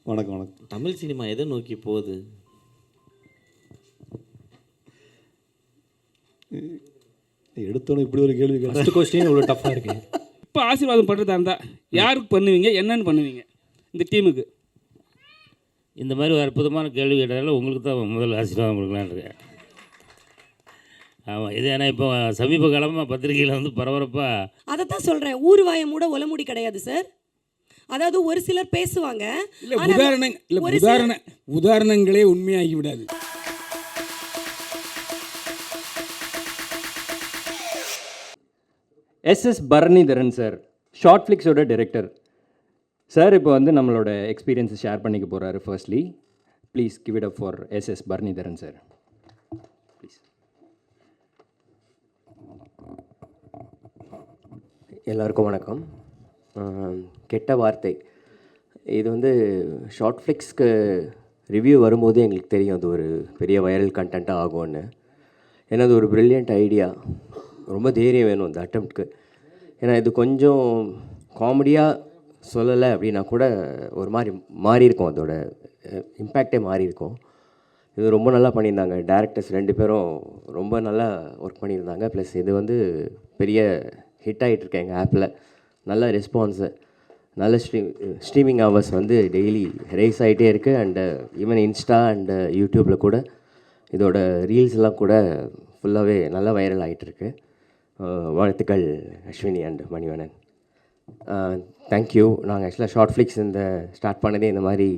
வணக்கம் வணக்கம். தமிழ் சினிமா எதை நோக்கி போகுது? எடுத்தோன்னே இப்படி ஒரு கேள்வி கேட்டேன். ஃபஸ்ட்டு கொஸ்டின் இவ்வளோ டஃப்பாக இருக்கு. இப்போ ஆசீர்வாதம் பண்ணுறதா இருந்தால் யாருக்கு பண்ணுவீங்க, என்னன்னு பண்ணுவீங்க இந்த டீமுக்கு? இந்த மாதிரி ஒரு அற்புதமான கேள்வி கேட்டதால உங்களுக்கு தான் முதல் ஆசீர்வாதம் கொடுக்கலான்னு இருக்கேன். ஆமாம், இது ஏன்னா இப்போ சமீப காலமாக பத்திரிகையில் வந்து பரபரப்பாக அதை தான் சொல்கிறேன். ஊர் வாயை மூட ஒலமுடி கிடையாது சார். அதாவது ஒரு சிலர் பேசுவாங்க, உதாரணங்களே உண்மையாகி விடாது. எஸ்எஸ் பரணிதரன் சார், ஷார்ட் ஃப்ளிக்ஸோட டைரக்டர் சார், இப்போ வந்து நம்மளோட எக்ஸ்பீரியன்ஸை ஷேர் பண்ணிக்க போகிறாரு. Firstly please give it up for S S Bharanidharan sir, please. எல்லாருக்கும் வணக்கம். கெட்ட வார்த்தை இது வந்து ஷார்ட் ஃப்ளிக்ஸ்க்கு ரிவ்யூ வரும்போது எங்களுக்கு தெரியும் அது ஒரு பெரிய வைரல் கண்டென்ட்டாக ஆகும்னு. ஏன்னா அது ஒரு ப்ரில்லியண்ட் ஐடியா, ரொம்ப தைரியம் வேணும் இந்த அட்டெம்ப்ட்க்கு. ஏன்னா இது கொஞ்சம் காமெடியாக சொல்லலை அப்படின்னா கூட ஒரு மாதிரி மாறி இருக்கும், அதோட இம்பேக்டே மாறி இருக்கும். இது ரொம்ப நல்லா பண்ணியிருந்தாங்க. டேரக்டர்ஸ் 2 பேரும் ரொம்ப நல்லா ஒர்க் பண்ணியிருந்தாங்க. ப்ளஸ் இது வந்து பெரிய ஹிட் ஆகிட்டுருக்கு எங்கள் ஆப்பில். நல்ல ரெஸ்பான்ஸு, நல்ல ஸ்ட்ரீமிங் ஹவர்ஸ் வந்து டெய்லி ரைஸ் ஆகிட்டே இருக்குது. அண்டு ஈவன் இன்ஸ்டா அண்டு யூடியூப்பில் கூட இதோட ரீல்ஸ்லாம் கூட ஃபுல்லாகவே நல்லா வைரல் ஆகிட்டுருக்கு. வாழ்த்துக்கள் அஸ்வினி அண்ட் மணிவண்ணன். தேங்க்யூ. நாங்கள் ஆக்சுவலாக ஷார்ட் ஃப்ளிக்ஸ் இந்த ஸ்டார்ட் பண்ணதே இந்த மாதிரி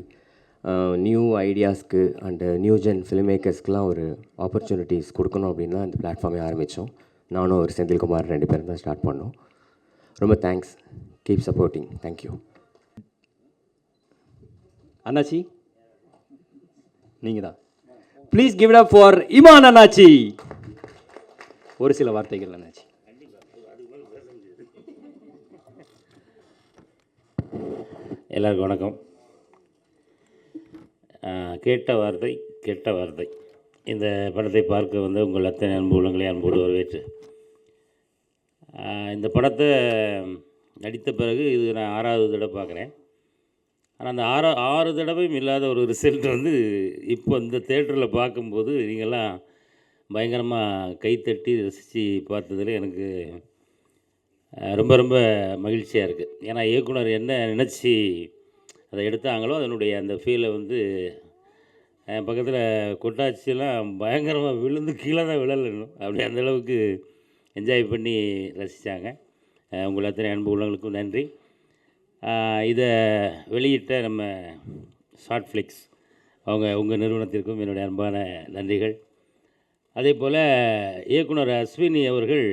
நியூ ஐடியாஸ்க்கு அண்டு நியூ ஜென் ஃபிலிம் மேக்கர்ஸ்க்கெலாம் ஒரு ஆப்பர்ச்சுனிட்டிஸ் கொடுக்கணும் அப்படின்னு தான் இந்த பிளாட்ஃபார்மே ஆரம்பித்தோம். நானும் ஒரு செந்தில்குமார் 2 பேரும் தான் ஸ்டார்ட் பண்ணோம். ரொம்ப தேங்க்ஸ். Keep supporting. தேங்க்யூ. அண்ணாச்சி நீங்கள் தான். Please give it up for Imman அண்ணாச்சி. ஒரு சில வார்த்தைகள் அண்ணாச்சி. எல்லாருக்கும் வணக்கம். கேட்ட வார்த்தை கெட்ட வார்த்தை இந்த படத்தை பார்க்க வந்து உங்கள் அத்தனை அன்பு உள்ளங்களை அன்போடு வரவேற்று, இந்த படத்தை நடித்த பிறகு இது நான் 6வது தடவை பார்க்குறேன். ஆனால் அந்த 6 தடவையும் இல்லாத ஒரு ரிசல்ட் வந்து இப்போ இந்த தேட்டரில் பார்க்கும்போது நீங்கள்லாம் பயங்கரமாக கைத்தட்டி ரசித்து பார்த்ததில் எனக்கு ரொம்ப ரொம்ப மகிழ்ச்சியாக இருக்குது. ஏன்னா இயக்குனர் என்ன நினச்சி அதை எடுத்தாங்களோ அதனுடைய அந்த ஃபீலை வந்து என் பக்கத்தில் கொட்டாச்சியெல்லாம் பயங்கரமாக விழுந்து கீழே தான் விழலணும், அப்படி அந்தளவுக்கு என்ஜாய் பண்ணி ரசித்தாங்க. உங்கள் அத்தனை அன்பு உள்ளவங்களுக்கும் நன்றி. இதை வெளியிட்ட நம்ம ஷார்ட் ஃப்ளிக்ஸ் உங்கள் நிறுவனத்திற்கும் என்னுடைய அன்பான நன்றிகள். அதே போல் இயக்குனர் அஸ்வினி அவர்கள்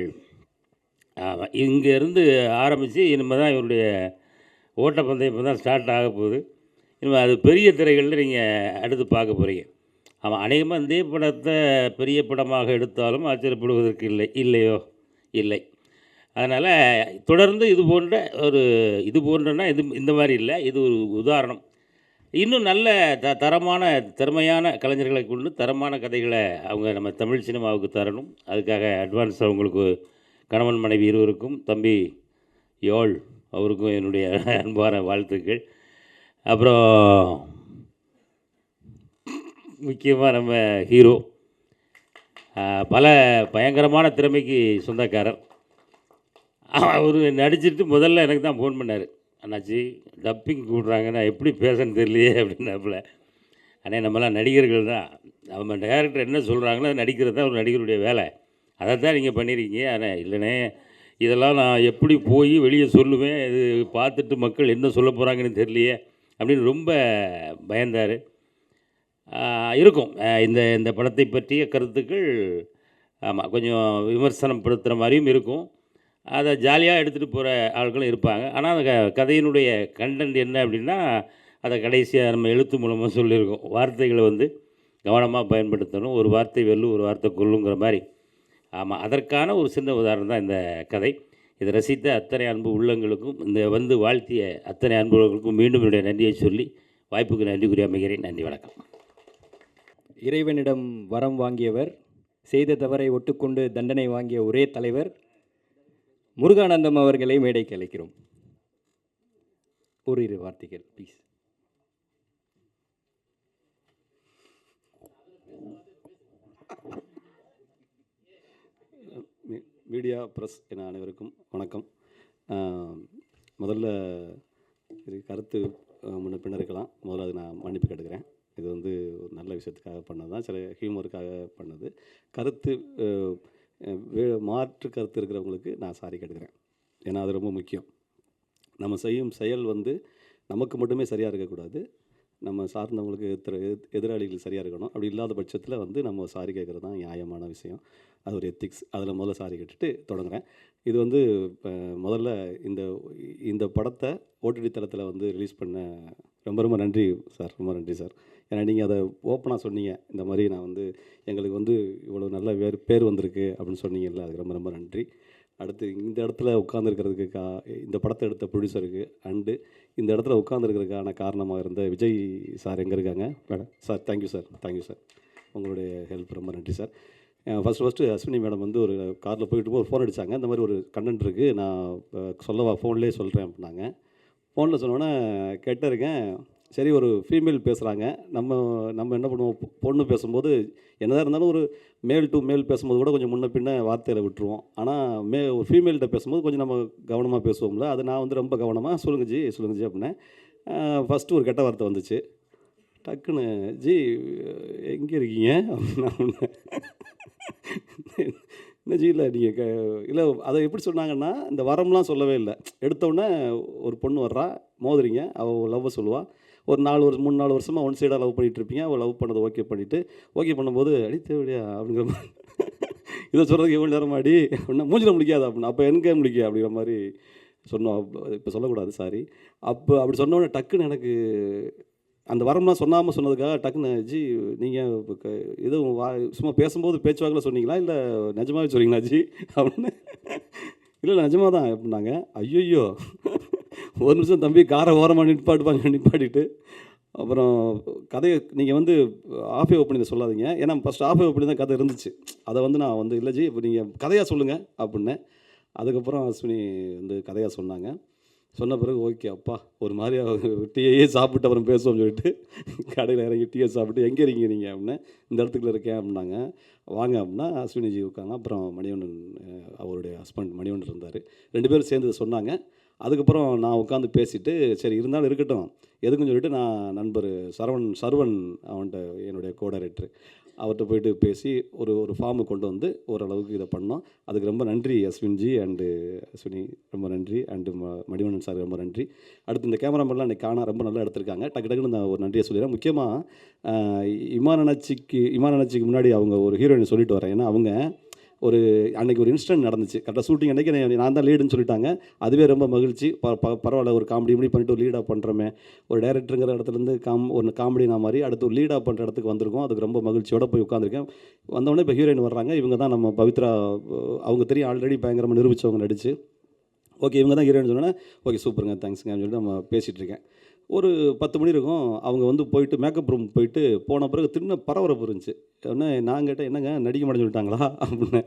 இங்கேருந்து ஆரம்பித்து இனிமேல் தான் இவருடைய ஓட்டப்பந்தயம் இப்போ தான் ஸ்டார்ட் ஆக போகுது. இனிமேல் அது பெரிய திரைகளில் நீங்கள் அடுத்து பார்க்க போகிறீங்க. ஆமாம், அநேகமாக இந்த படத்தை பெரிய படமாக எடுத்தாலும் ஆச்சரியப்படுவதற்கு இல்லை. அதனால் தொடர்ந்து இது போன்றனா இந்த மாதிரி இல்லை, இது ஒரு உதாரணம். இன்னும் நல்ல தரமான திறமையான கலைஞர்களை கொண்டு தரமான கதைகளை அவங்க நம்ம தமிழ் சினிமாவுக்கு தரணும். அதுக்காக அட்வான்ஸ் அவங்களுக்கு கணவன் மனைவி இருவருக்கும், தம்பி யோள் அவருக்கும் என்னுடைய அன்பான வாழ்த்துக்கள். அப்புறம் முக்கியமாக நம்ம ஹீரோ பல பயங்கரமான திறமைக்கு சொந்தக்காரர். அவர் நடிச்சிட்டு முதல்ல எனக்கு தான் ஃபோன் பண்ணார், அண்ணாச்சி டப்பிங் கூப்பிட்றாங்க, நான் எப்படி பேசன்னு தெரியலையே அப்படின்னாப்புல. ஆனால் நம்மளாம் நடிகர்கள் தான், நம்ம டேரக்டர் என்ன சொல்கிறாங்களோ அது நடிக்கிறது தான் ஒரு நடிகருடைய வேலை, அதை தான் நீங்கள் பண்ணியிருக்கீங்க. ஆனால் இல்லைண்ணே, இதெல்லாம் நான் எப்படி போய் வெளியே சொல்லுவேன், இது பார்த்துட்டு மக்கள் என்ன சொல்ல போகிறாங்கன்னு தெரியலையே அப்படின்னு ரொம்ப பயந்தார். இருக்கும் இந்த படத்தை பற்றிய கருத்துக்கள். ஆமாம், கொஞ்சம் விமர்சனம் படுத்துகிற மாதிரியும் இருக்கும், அதை ஜாலியாக எடுத்துகிட்டு போகிற ஆட்களும் இருப்பாங்க. ஆனால் அந்த கதையினுடைய கண்டென்ட் என்ன அப்படின்னா அதை கடைசியாக நம்ம எழுத்து மூலமாக சொல்லியிருக்கோம். வார்த்தைகளை வந்து கவனமாக பயன்படுத்தணும், ஒரு வார்த்தை வெல்லும் ஒரு வார்த்தை கொல்லுங்கிற மாதிரி. ஆமாம், அதற்கான ஒரு சின்ன உதாரணம் தான் இந்த கதை. இதை ரசித்த அத்தனை அன்பு உள்ளங்களுக்கும், இந்த வந்து வாழ்த்திய அத்தனை அன்பு உள்ளங்களுக்கும் மீண்டும் என்னுடைய நன்றியை சொல்லி வாய்ப்புக்கு நன்றி கூறி அமைகிறேன். நன்றி, வணக்கம். இறைவனிடம் வரம் வாங்கியவர், செய்த தவறை ஒட்டுக்கொண்டு தண்டனை வாங்கிய ஒரே தலைவர் முருகானந்தம் அவர்களை மேடைக்கு அழைக்கிறோம். ஓரிரு வார்த்தைகள் ப்ளீஸ். மீடியா ப்ரெஸ் என அனைவருக்கும் வணக்கம். முதல்ல இது கருத்து முன்ன பின்ன இருக்கலாம். முதல்ல அது நான் மன்னிப்பு கேட்டுக்கிறேன். இது வந்து ஒரு நல்ல விஷயத்துக்காக பண்ணது தான், சில ஹியூமருக்காக பண்ணது. கருத்து மாற்று கருத்து இருக்கிறவங்களுக்கு நான் சாரி கேட்டுக்கிறேன். ஏன்னா அது ரொம்ப முக்கியம். நம்ம செய்யும் செயல் வந்து நமக்கு மட்டுமே சரியாக இருக்கக்கூடாது, நம்ம சார்ந்தவங்களுக்கு எதிராளிகள் சரியாக இருக்கணும். அப்படி இல்லாத பட்சத்தில் வந்து நம்ம சாரி கேட்குறது தான் நியாயமான விஷயம். அது ஒரு எத்திக்ஸ். அதில் முதல்ல சாரி கேட்டுட்டு தொடங்குறேன். இது வந்து முதல்ல இந்த படத்தை ஓடிடி தளத்தில் வந்து ரிலீஸ் பண்ண ரொம்ப நன்றி சார், ரொம்ப நன்றி சார். ஏன்னா நீங்கள் அதை ஓப்பனாக சொன்னீங்க, இந்த மாதிரி நான் வந்து எங்களுக்கு வந்து இவ்வளோ நல்ல பேர் வந்திருக்கு அப்படின்னு சொன்னீங்கல்ல, அதுக்கு ரொம்ப நன்றி. அடுத்து இந்த இடத்துல உட்காந்துருக்கிறதுக்கு இந்த படத்தை எடுத்த ப்ரொடியூசருக்கு அண்டு இந்த இடத்துல உட்காந்துருக்கிறதுக்கான காரணமாக இருந்த விஜய் சார் எங்கே இருக்காங்க madam? Sir thank you sir, thank you sir, உங்களுடைய ஹெல்ப் ரொம்ப நன்றி சார். ஃபஸ்ட்டு அஸ்வினி மேடம் வந்து ஒரு காரில் போயிட்டு ஒரு ஃபோன் அடித்தாங்க. இந்த மாதிரி ஒரு கண்டென்ட் இருக்குது, நான் சொல்லவா ஃபோன்லேயே சொல்கிறேன் அப்படின்னாங்க. ஃபோனில் சொன்னோன்னே கேட்டிருக்கேன். சரி, ஒரு ஃபீமேல் பேசுகிறாங்க, நம்ம என்ன பண்ணுவோம், பொண்ணு பேசும்போது என்னதான் இருந்தாலும் ஒரு மேல் டு மேல் பேசும்போது கூட கொஞ்சம் முன்ன பின்ன வார்த்தையில் விட்டுருவோம். ஆனால் ஒரு ஃபீமேல்கிட்ட பேசும்போது கொஞ்சம் நம்ம கவனமாக பேசுவோம்ல, அது நான் வந்து ரொம்ப கவனமாக சொல்லுங்க ஜி அப்படின்னேன். ஃபஸ்ட்டு ஒரு கெட்ட வார்த்தை வந்துச்சு. டக்குன்னு ஜி எங்கே இருக்கீங்க அப்படின்னா, என்ன ஜி இல்லை நீங்கள் இல்லை அதை எப்படி சொன்னாங்கன்னா, இந்த வரம்லாம் சொல்லவே இல்லை. எடுத்தோடனே ஒரு பொண்ணு வர்றா, மோதுறீங்க, அவள் லவ்வை சொல்லுவாள். ஒரு 3-4 வருஷமாக ஒன் சைடாக லவ் பண்ணிகிட்டு இருப்பீங்க. அவள் லவ் பண்ணதை ஓகே பண்ணும்போது அடி தேவையா அப்படிங்கிற மாதிரி இதை சொல்கிறதுக்கு எவ்வளோ நேரம் ஆடி அப்படின்னா மூஞ்சில் முடிக்காது அப்படின்னா, அப்போ எங்கே முடிக்க அப்படிங்கிற மாதிரி சொன்னோம். இப்போ சொல்லக்கூடாது, சாரி. அப்போ அப்படி சொன்னோடனே டக்குன்னு எனக்கு அந்த வரம்லாம் சொன்னதுக்காக டக்குன்னு ஜி நீங்கள் எதுவும் சும்மா பேசும்போது பேச்சுவாக்கில் சொன்னீங்களா இல்லை நிஜமாவே சொன்னீங்களா ஜி அப்படின்னு. இல்லை நிஜமாக தான் அப்படின்னாங்க. ஐயோ, ஒரு நிமிஷம் தம்பி காரை ஓரமாக நிப்பாட்டிட்டு அப்புறம் கதையை நீங்கள் வந்து ஆஃபே ஓப்பனிங் சொல்லாதீங்க, ஏன்னா ஃபஸ்ட் ஆஃபே ஓப்பனிங் தான் கதை இருந்துச்சு. அதை வந்து நான் வந்து இல்லை ஜி இப்போ நீங்கள் கதையாக சொல்லுங்கள் அப்படின்னேன். அதுக்கப்புறம் அஸ்வினி வந்து கதையாக சொன்னாங்க. சொன்ன பிறகு ஓகே அப்பா ஒரு மாதிரி டீயே சாப்பிட்டு அப்புறம் பேசுவோம்னு சொல்லிட்டு கடையில் இறங்கி டீயை சாப்பிட்டு எங்கே இருக்கீங்க நீங்கள் அப்படின்னு, இந்த இடத்துக்குள்ள இருக்கேன் அப்படின்னாங்க. வாங்க அப்படின்னா அஸ்வினிஜி உட்காங்க. அப்புறம் மணிவண்ணன் அவருடைய ஹஸ்பண்ட் மணிவண்ணன் இருந்தார். 2 பேரும் சேர்ந்து சொன்னாங்க. அதுக்கப்புறம் நான் உட்காந்து பேசிவிட்டு சரி இருந்தாலும் இருக்கட்டும் எதுக்குன்னு சொல்லிட்டு நான் நண்பர் சரவணன் அவன்கிட்ட என்னுடைய கோ-டைரக்டர் அவர்கிட்ட போயிட்டு பேசி ஒரு ஃபார்மு கொண்டு வந்து ஓரளவுக்கு இதை பண்ணோம். அதுக்கு ரொம்ப நன்றி அஸ்வின்ஜி அண்டு அஸ்வினி, ரொம்ப நன்றி. அண்டு மணிவண்ணன் சார் ரொம்ப நன்றி. அடுத்து இந்த கேமராமேன்லாம் இன்றைக்கி ரொம்ப நல்லா எடுத்திருக்காங்க. டக்குன்னு நான் ஒரு நன்றியை சொல்லிடுறேன். முக்கியமாக இமானச்சிக்கு முன்னாடி அவங்க ஒரு ஹீரோயின் சொல்லிட்டு வரேன். ஏன்னா அவங்க அன்றைக்கி ஒரு இன்சிடென்ட் நடந்துச்சு. கரெக்டாக ஷூட்டிங் அன்றைக்கி நான் தான் லீடுன்னு சொல்லிட்டாங்க. அதுவே ரொம்ப மகிழ்ச்சி. பரவாயில்ல, ஒரு காமெடி பண்ணிட்டு ஒரு லீடாக பண்ணுறோமே, ஒரு டைரக்டருங்கிற இடத்துலேருந்து ஒரு காமெடி நான் மாதிரி அடுத்து ஒரு லீடாக பண்ணுற இடத்துக்கு வந்திருக்கோம். அதுக்கு ரொம்ப மகிழ்ச்சியோடு போய் உட்காந்துருக்கேன். வந்தவொடனே இப்போ ஹீரோயின் வர்றாங்க. இவங்க தான் நம்ம பவித்ரா, அவங்க தெரியும் ஆல்ரெடி பயங்கரமாக நிரூபித்தவங்க நடிச்சு. ஓகே இவங்க தான் ஹீரோயின் சொன்னோன்னே ஓகே சூப்பருங்க தேங்க்ஸுங்க அப்படின்னு சொல்லிட்டு நம்ம பேசிகிட்டு இருக்கேன். ஒரு 10 மணி இருக்கும். அவங்க வந்து போயிட்டு மேக்கப் ரூம் போயிட்டு போன பிறகு தின்ன பரபரப்பு இருந்துச்சு. உடனே நான் கேட்டேன் என்னங்க நடிக்க மாட்டேன்னு சொல்லிட்டாங்களா அப்படின்னு.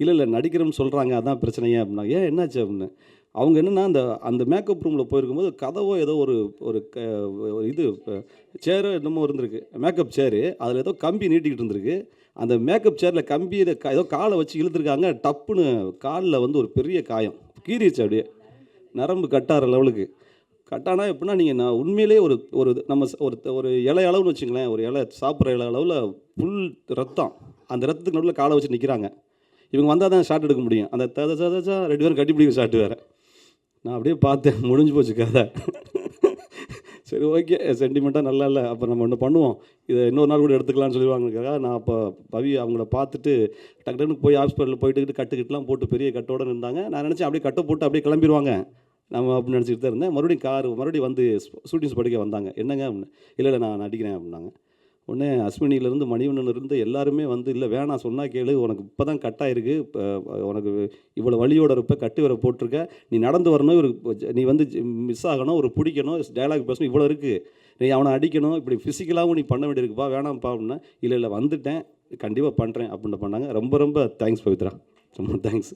இல்லை சொல்கிறேன்னு சொல்கிறாங்க, அதான் பிரச்சனையே அப்படின்னா. ஏன் என்னாச்சு அப்படின்னு. அவங்க என்னென்னா அந்த மேக்கப் ரூமில் போயிருக்கும்போது கதவோ ஏதோ ஒரு இது சேரோ என்னமோ இருந்திருக்கு, மேக்கப் சேரு. அதில் ஏதோ கம்பி நீட்டிக்கிட்டு இருந்திருக்கு. அந்த மேக்கப் சேரில் கம்பியில் ஏதோ காலை வச்சு இழுத்துருக்காங்க. டப்புன்னு காலில் வந்து ஒரு பெரிய காயம் கீறிச்சு. அப்படியே நரம்பு கட்டார லெவலுக்கு கட்டானா எப்படின்னா நீங்கள் உண்மையிலே நம்ம ஒரு இலை அளவுன்னு வச்சுங்களேன், ஒரு இலை சாப்பிட்ற இலை அளவில் ஃபுல் ரத்தம். அந்த ரத்தத்துக்கு நடுவில் காலை வச்சு நிற்கிறாங்க. இவங்க வந்தால் தான் ஷாட் எடுக்க முடியும். அந்த 2 பேரும் கட்டிப்பிடிக்கிற ஷாட் வேறு. நான் அப்படியே பார்த்தேன், முடிஞ்சு போச்சு கதை. சரி ஓகே சென்டிமெண்ட்டாக நல்லா இல்லை, அப்போ நம்ம ஒன்று பண்ணுவோம், இதை இன்னொரு நாள் கூட எடுத்துக்கலாம்னு சொல்லிடுவாங்க. நான் அப்போ பவி அவங்கள பார்த்துட்டு டக்குன்னு போய் ஹாஸ்பிட்டலில் போயிட்டு கட்டுக்கிட்டுலாம் போட்டு பெரிய கட்டோடு இருந்தாங்க. நான் நினச்சேன் அப்படியே கட்டை போட்டு அப்படியே கிளம்பிடுவாங்க நம்ம அப்படின்னு நினச்சிக்கிட்டு தான் இருந்தேன். மறுபடியும் வந்து ஷூட்டிங்ஸ் படிக்க வந்தாங்க. என்னங்க அப்படின்னு. இல்லை நான் நடிக்கிறேன் அப்படின்னாங்க. உடனே அஸ்வினியிலேருந்து மணிவண்ணன்லேருந்து எல்லாருமே வந்து இல்லை வேணாம் சொன்னால் கேளு, உனக்கு இப்போ தான் கட்டாயிருக்கு, இப்போ உனக்கு இவ்வளோ வழியோட இருப்ப கட்டி வர போட்டிருக்க, நீ நடந்து வரணும், நீ வந்து மிஸ் ஆகணும், ஒரு பிடிக்கணும், டைலாக் பேசணும், இவ்வளோ இருக்குது, நீ அவனை அடிக்கணும், இப்படி ஃபிசிக்கலாகவும் நீ பண்ண வேண்டியிருக்குப்பா, வேணாம்ப்பா அப்படின்னா. இல்லை வந்துட்டேன் கண்டிப்பாக பண்ணுறேன் அப்படின்னு பண்ணாங்க. ரொம்ப தேங்க்ஸ் பவித்ரா, ரொம்ப தேங்க்ஸ்.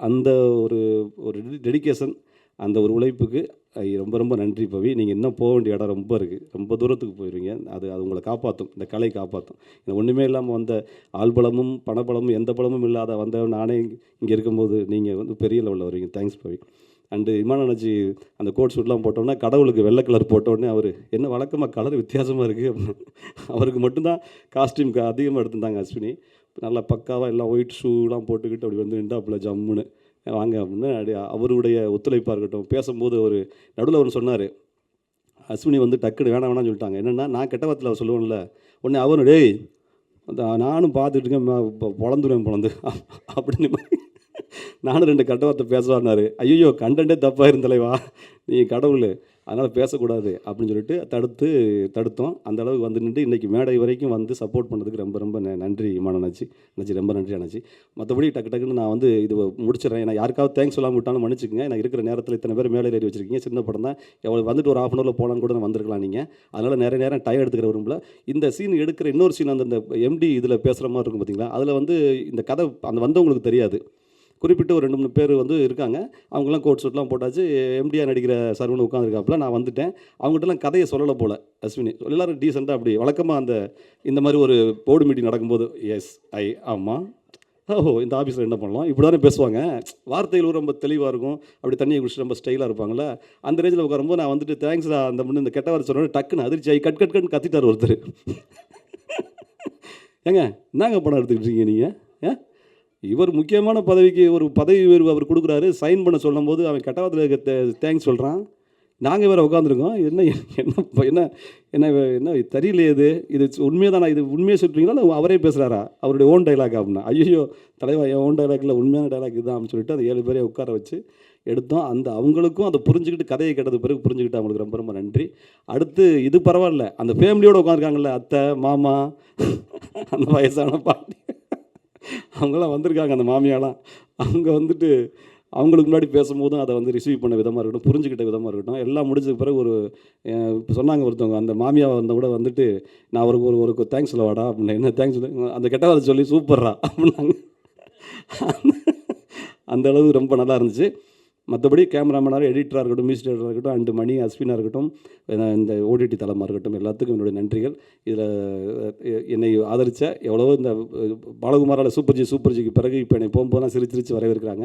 அந்த ஒரு டெடிகேஷன், அந்த ஒரு உழைப்புக்கு ரொம்ப ரொம்ப நன்றி பவி. நீங்கள் இன்னும் போக வேண்டிய இடம் ரொம்ப இருக்குது, ரொம்ப தூரத்துக்கு போயிடுவீங்க. அது அது உங்களை காப்பாற்றும், இந்த கலை காப்பாற்றும். ஒன்றுமே இல்லாமல் வந்த ஆள்பலமும் பணபலமும் எந்த பலமும் இல்லாத வந்த நானே இங்கே இருக்கும்போது நீங்கள் வந்து பெரிய லெவலில் வருவீங்க. Thanks Pavi. And Imman Annachi அந்த கோட் சூட்லாம் போட்டோன்னா கடவுளுக்கு வெள்ளை கலர் போட்டோடனே அவர் என்ன வழக்கமாக கலர் வித்தியாசமாக இருக்குது அப்படின்னு. அவருக்கு மட்டும்தான் காஸ்டியூம் அதிகமாக எடுத்திருந்தாங்க அஸ்வினி. நல்லா பக்காவாக எல்லாம் ஒயிட் ஷூலாம் போட்டுக்கிட்டு அப்படி வந்து நின்றாப்புல ஜம்முன்னு வாங்க அப்படின்னு. அப்படி அவருடைய ஒத்துழைப்பாக இருக்கட்டும். பேசும்போது ஒரு நடுவில் அவர் சொன்னார், அஸ்வினி வந்து டக்குன்னு வேணாம்னு சொல்லிட்டாங்க. என்னென்னா நான் கெட்ட வார்த்தையில் அவர் சொல்லுவேன்ல, உடனே அவரும் டேய் நானும் பார்த்துட்டு இருக்கேன் பொழந்துருவேன் அப்படின்னு நானும் 2 கெட்ட வார்த்தை பேசுவார்னாரு. ஐயோ கண்டென்ட்டே தப்பாக இருந்தலைவா, நீ கடவுள், அதனால் பேசக்கூடாது அப்படின்னு சொல்லிட்டு தடுத்தோம். அந்த அளவுக்கு வந்து நின்று இன்றைக்கி மேடை வரைக்கும் வந்து சப்போர்ட் பண்ணதுக்கு ரொம்ப ரொம்ப நன்றி இமான் அண்ணாச்சி. ரொம்ப நன்றி அண்ணாச்சி. மற்றபடி டக்குன்னு நான் வந்து இது முடிச்சிடறேன். ஏன்னா யாருக்காவது தேங்க்ஸ் சொல்லாமல் விட்டாலும் மன்னிச்சுக்கங்க. நான் இருக்கிற நேரத்தில் இத்தனை பேர் மேலே ஏறி வச்சிருக்கீங்க. சின்ன படம் தான், எவ்வளோ வந்துட்டு ஒரு 1/2 hour போகலான்னு கூட நான் வந்திருக்கலாம் நீங்கள். அதனால் நிறைய நேரம் டயர் எடுத்துக்கிற விரும்பல. இந்த சீன் எடுக்கிற இன்னொரு சீன் அந்த எம்டி இதில் பேசுகிற மாதிரி இருக்கும் பார்த்தீங்களா, அதில் வந்து இந்த கதை அந்த வந்தவங்களுக்கு தெரியாது. குறிப்பிட்ட ஒரு 2-3 பேர் வந்து இருக்காங்க. அவங்களாம் கோட் சூட்லாம் போட்டாச்சு. எம்டியாக நடிக்கிற சர்வன் உட்காந்துருக்காப்புல. நான் வந்துட்டேன். அவங்ககிட்டலாம் கதையை சொல்லலை போல் அஸ்வினி. எல்லோரும் டீசெண்டாக அப்படி வழக்கமாக இந்த மாதிரி ஒரு போர்டு மீட்டிங் நடக்கும்போது எஸ் ஆமாம் இந்த ஆஃபீஸில் என்ன பண்ணலாம் இப்படி தானே பேசுவாங்க. வார்த்தைகள் ரொம்ப தெளிவாக இருக்கும். அப்படி தண்ணியை குடிச்சு ரொம்ப ஸ்டைலாக இருப்பாங்கள்ல. அந்த ரேஞ்சில் உட்காரும்போது நான் வந்துட்டு தேங்க்ஸ்டா அந்த முன்னே இந்த கெட்ட வார்த்தை சொன்னோட டக்குன்னு அதிர்ச்சி ஆகி கட் கத்திட்டார் ஒருத்தர். ஏங்க என்னங்க படம் எடுத்துக்கிட்டு இருக்கீங்க நீங்கள்? இவர் முக்கியமான பதவிக்கு ஒரு பதவி உயர்வு அவர் கொடுக்குறாரு. சைன் பண்ண சொல்லும் போது அவன் கெட்டவாத்தில் தேங்க்ஸ் சொல்கிறான். நாங்கள் வேறு உட்காந்துருக்கோம். என்ன என்ன என்ன என்ன தெரியலையே, இது உண்மையாக தானே, இது உண்மையாக சொல்கிறீங்களா இல்லை அவரே பேசுகிறாரா, அவருடைய ஓன் டைலாக் அப்படின்னா? ஐயோ தலைவா என் ஓன் டைலாக்ல உண்மையான டைலாக் இதுதான் அப்படின்னு சொல்லிட்டு அந்த 7 பேரை உட்கார வச்சு எடுத்தோம். அவங்களுக்கும் அதை புரிஞ்சுக்கிட்டு கதையை கேட்டது பிறகு புரிஞ்சுக்கிட்டு அவங்களுக்கு ரொம்ப ரொம்ப நன்றி. அடுத்து இது பரவாயில்ல, அந்த ஃபேமிலியோடு உட்காந்துருக்காங்கல்ல, அத்தை மாமா அந்த வயசான பாட்டி அவங்களாம் வந்திருக்காங்க, அந்த மாமியாலாம். அவங்க வந்துட்டு அவங்களுக்கு முன்னாடி பேசும்போதும் அதை வந்து ரிசீவ் பண்ண விதமாக இருக்கட்டும், புரிஞ்சுக்கிட்ட விதமாக இருக்கட்டும், எல்லாம் முடிஞ்சதுக்கு பிறகு ஒரு இப்போ சொன்னாங்க ஒருத்தவங்க, அந்த மாமியாவை வந்த கூட வந்துட்டு நான் அவருக்கு ஒரு தேங்க்ஸ் சொல்லவாடா அப்படின்னு. என்ன தேங்க்ஸ் சொல்லி அந்த கெட்டவாதை சொல்லி சூப்பர்ரா அப்படின்னாங்க. அந்த அளவு ரொம்ப நல்லா இருந்துச்சு. மற்றபடி கேமராமேனாக எடிட்டராக இருக்கட்டும், மியூசிக் டைரக்டராக இருக்கட்டும், அண்டு மணி அஸ்வினாக இருக்கட்டும், இந்த ஓடிடி தளமாக இருக்கட்டும், எல்லாத்துக்கும் என்னுடைய நன்றிகள். இதில் என்னை ஆதரித்த எவ்வளவோ இந்த பாலகுமாரால் சூப்பர்ஜிக்கு பிறகு இப்போ என்னை போகும்போதெல்லாம் சிரிச்சு வரவேற்கிறாங்க.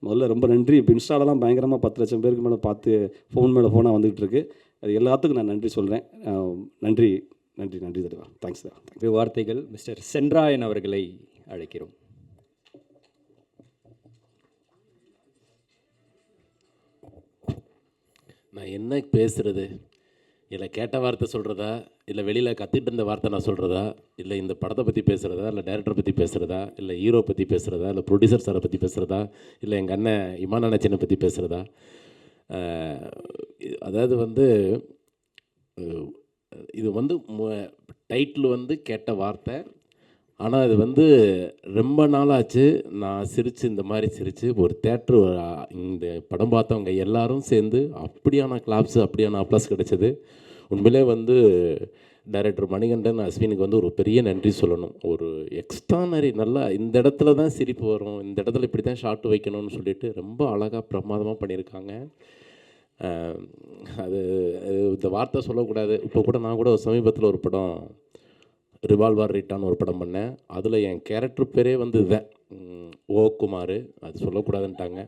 முதல்ல ரொம்ப நன்றி. இப்போ இன்ஸ்டாலெலாம் பயங்கரமாக 10 லட்சம் பேருக்கு மேலே பார்த்து ஃபோன் மேலே ஃபோனாக வந்துகிட்டு இருக்கு. அது எல்லாத்துக்கும் நான் நன்றி சொல்கிறேன். நன்றி தருவா. தேங்க்ஸ் தான். வார்த்தைகள் மிஸ்டர் சென்ராயன் அவர்களை அழைக்கிறோம். நான் என்ன பேசுகிறது, இல்லை கேட்ட வார்த்தை சொல்கிறதா, இல்லை வெளியில் கத்திட்டு இருந்த வார்த்தை நான் சொல்கிறதா, இல்லை இந்த படத்தை பற்றி பேசுகிறதா, இல்லை டைரக்டரை பற்றி பேசுகிறதா, இல்லை ஹீரோ பற்றி பேசுகிறதா, இல்லை ப்ரொடியூசர் சாரை பற்றி பேசுகிறதா, இல்லை எங்கள் அண்ணன் இமான் அண்ணாச்சினை பற்றி பேசுகிறதா. அதாவது வந்து இது வந்து டைட்டில் வந்து கேட்ட வார்த்தை. ஆனால் அது வந்து ரொம்ப நாளாச்சு நான் இந்த மாதிரி சிரித்து ஒரு தேட்ரு இந்த படம் பார்த்தவங்க எல்லாரும் சேர்ந்து அப்படியான கிளாப்ஸு அப்படியான அப்ளாஸ் கிடச்சிது. உண்மையிலே வந்து டைரக்டர் மணிகண்டன் அஸ்வினுக்கு வந்து ஒரு பெரிய நன்றி சொல்லணும். ஒரு எக்ஸ்ட்ரானரி நல்லா இந்த இடத்துல தான் சிரிப்பு வரும், இந்த இடத்துல இப்படி தான் ஷார்ட் வைக்கணும்னு சொல்லிட்டு ரொம்ப அழகாக பிரமாதமாக பண்ணியிருக்காங்க. அது இந்த வார்த்தை சொல்லக்கூடாது. இப்போ கூட நான் கூட சமீபத்தில் ஒரு படம் ரிவால்வர் ரிட்டான்னு ஒரு படம் பண்ணேன். அதில் என் கேரக்டர் பேரே வந்து இதுதான், ஓ குமார். அது சொல்லக்கூடாதுன்ட்டாங்க.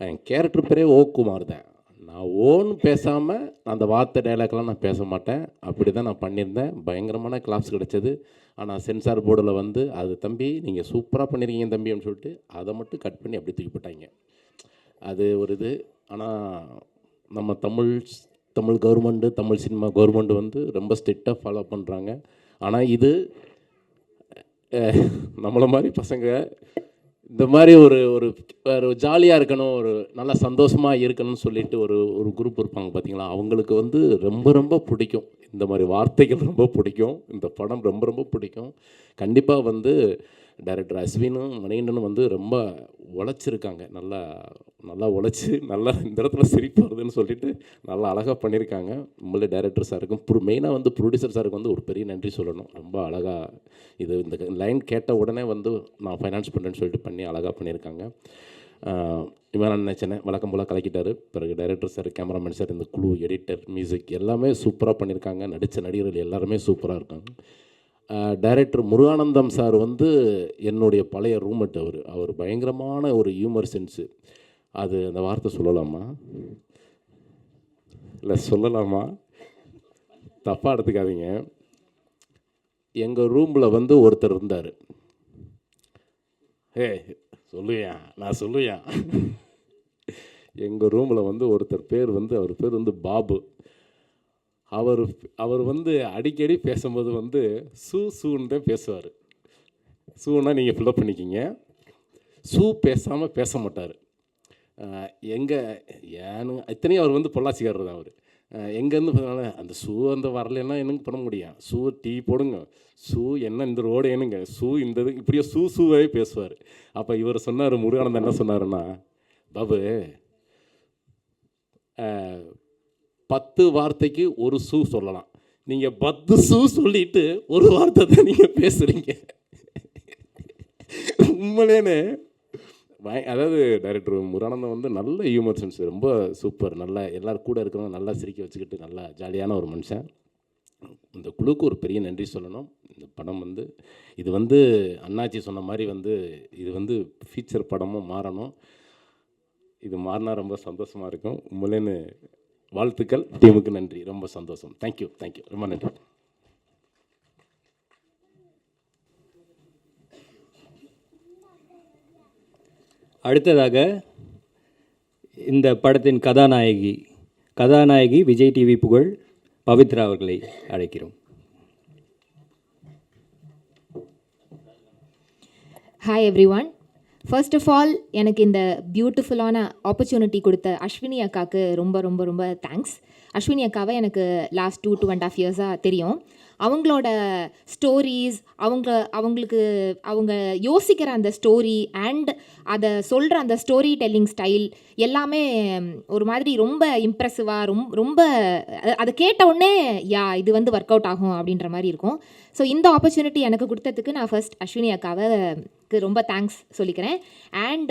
என் கேரக்டர் பேரே ஓ குமார் தான். நான் ஓன்னு பேசாமல் அந்த வார்த்தை டைலாக்லாம் நான் பேச மாட்டேன். அப்படி தான் நான் பண்ணியிருந்தேன். பயங்கரமான கிளாப்ஸ் கிடச்சிது. ஆனால் சென்சார் போர்டில் வந்து அது தம்பி நீங்கள் சூப்பராக பண்ணியிருக்கீங்க தம்பி அப்படின்னு சொல்லிட்டு அதை மட்டும் கட் பண்ணி அப்படி தூக்கி போட்டாங்க. அது ஒரு இது. ஆனால் நம்ம Tamil government, Tamil cinema government வந்து ரொம்ப ஸ்ட்ரிக்டாக ஃபாலோ பண்ணுறாங்க. ஆனால் இது நம்மளை மாதிரி பசங்க இந்த மாதிரி ஒரு ஜாலியாக இருக்கணும், ஒரு நல்லா சந்தோஷமாக இருக்கணும்னு சொல்லிட்டு ஒரு குரூப் இருப்பாங்க பார்த்தீங்களா, அவங்களுக்கு வந்து ரொம்ப ரொம்ப பிடிக்கும். இந்த மாதிரி வார்த்தைகள் ரொம்ப பிடிக்கும். இந்த படம் ரொம்ப ரொம்ப பிடிக்கும். கண்டிப்பாக வந்து டைரக்டர் அஸ்வினும் மணிகண்டனும் வந்து ரொம்ப உழைச்சிருக்காங்க. நல்லா உழைச்சி நல்லா இந்த இடத்துல சிரிப்பு வருதுன்னு சொல்லிட்டு நல்லா அழகாக பண்ணியிருக்காங்க. உங்களே டைரக்டர் சாருக்கும் மெயினாக வந்து ப்ரொடியூசர் சாருக்கு வந்து ஒரு பெரிய நன்றி சொல்லணும். ரொம்ப அழகாக இந்த லைன் கேட்ட உடனே வந்து நான் ஃபைனான்ஸ் பண்ணுறேன்னு சொல்லிட்டு பண்ணி அழகாக பண்ணியிருக்காங்க. இவன் நான் நினச்சேன் வழக்கம் போல் கலக்கிட்டாரு. பிறகு டைரக்டர் சார், கேமராமேன் சார், இந்த குழு, எடிட்டர், மியூசிக் எல்லாமே சூப்பராக பண்ணியிருக்காங்க. நடித்த நடிகர்கள் எல்லாருமே சூப்பராக இருக்காங்க. டைரக்டர் முருகானந்தம் சார் வந்து என்னுடைய பழைய ரூம்மேட். அவர் பயங்கரமான ஒரு ஹியூமர் சென்ஸு. அது அந்த வார்த்தை சொல்லலாமா இல்லை சொல்லலாமா? தப்பாக எடுத்துக்காதீங்க. எங்கள் ரூமில் வந்து ஒருத்தர் இருந்தார். சொல்லுவியா, நான் சொல்லுவியா. எங்கள் ரூமில் வந்து ஒருத்தர் அவர் பேர் வந்து பாபு. அவர் வந்து அடிக்கடி பேசும்போது வந்து சூன்னு தான் பேசுவார். சூன்னா நீங்கள் ஃபில்லப் பண்ணிக்கிங்க. பேசாமல் பேச மாட்டார். ஏன்னு இத்தனையும் அவர் வந்து பொள்ளாச்சிக்காரர் தான். அவர் எங்கேருந்து அந்த அந்த வரலைன்னா என்னங்க பண்ண முடியும்? டீ போடுங்க, என்ன இந்த ரோடு என்னங்க, இந்த இது இப்படியே சூவே பேசுவார். அப்போ இவர் சொன்னார், முருகானந்தன் என்ன சொன்னாருன்னா, பாபு 10 வார்த்தைக்கு ஒரு சொல்லலாம். நீங்கள் 10 சொல்லிட்டு ஒரு வார்த்தை தான் நீங்கள் பேசுகிறீங்க. உண்மையிலேன்னு அதாவது டைரக்டர் முருகானந்தம் வந்து நல்ல ஹியூமர் சென்ஸ், ரொம்ப சூப்பர். நல்லா எல்லோரும் கூட இருக்கிறவங்க நல்லா சிரிக்க வச்சுக்கிட்டு நல்லா ஜாலியான ஒரு மனுஷன். இந்த குழுக்கு ஒரு பெரிய நன்றி சொல்லணும். இந்த படம் வந்து இது வந்து அண்ணாச்சி சொன்ன மாதிரி வந்து இது வந்து ஃபீச்சர் படமும் மாறணும். இது மாறினா ரொம்ப சந்தோஷமாக இருக்கும். உண்மையிலேன்னு வாழ்த்துக்கள். டீமுக்கு நன்றி, ரொம்ப சந்தோஷம். தேங்க்யூ, ரொம்ப நன்றி. அடுத்ததாக இந்த படத்தின் கதாநாயகி விஜய் டிவி புகழ் பவித்ரா அவர்களை அழைக்கிறோம். Hi everyone. First of all, எனக்கு இந்த பியூட்டிஃபுல்லான ஆப்பர்ச்சுனிட்டி கொடுத்த அஸ்வினி அக்காவுக்கு ரொம்ப ரொம்ப ரொம்ப தேங்க்ஸ். அஸ்வினி அக்காவை எனக்கு லாஸ்ட் 2.5 இயர்ஸாக தெரியும். அவங்களோட ஸ்டோரிஸ், அவங்க யோசிக்கிற அந்த ஸ்டோரி அண்ட் அதை சொல்கிற அந்த ஸ்டோரி டெல்லிங் ஸ்டைல் எல்லாமே ஒரு மாதிரி ரொம்ப இம்ப்ரெசிவாக, ரொம்ப அதை கேட்ட உடனே இது வந்து ஒர்க் அவுட் ஆகும் அப்படின்ற மாதிரி இருக்கும். ஸோ இந்த ஆப்பர்ச்சுனிட்டி எனக்கு கொடுத்ததுக்கு நான் ஃபர்ஸ்ட் அஸ்வினி அக்காவுக்கு ரொம்ப தேங்க்ஸ் சொல்லிக்கிறேன். And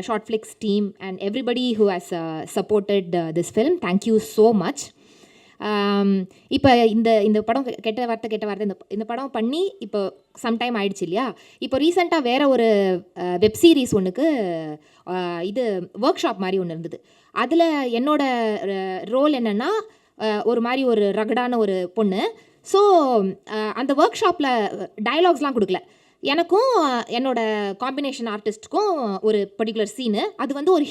short flakes team and everybody who has supported this film, thank you so much. இப்போ இந்த படம் கெட்ட வார்த்தை இந்த படம் பண்ணி இப்போ சம்டைம் ஆயிடுச்சு இல்லையா? இப்போ ரீசெண்டாக வேறு ஒரு வெப் சீரிஸ் ஒன்றுக்கு இது ஒர்க் ஷாப் மாதிரி ஒன்று இருந்தது. அதில் என்னோட ரோல் என்னென்னா, ஒரு மாதிரி ஒரு ரகடான ஒரு பொண்ணு. ஸோ அந்த ஒர்க் ஷாப்பில் டயலாக்ஸ்லாம் கொடுக்கல. எனக்கும் என்னோட காம்பினேஷன் ஆர்டிஸ்ட்டுக்கும் ஒரு பர்டிகுலர் சீனு, அது வந்து ஒரு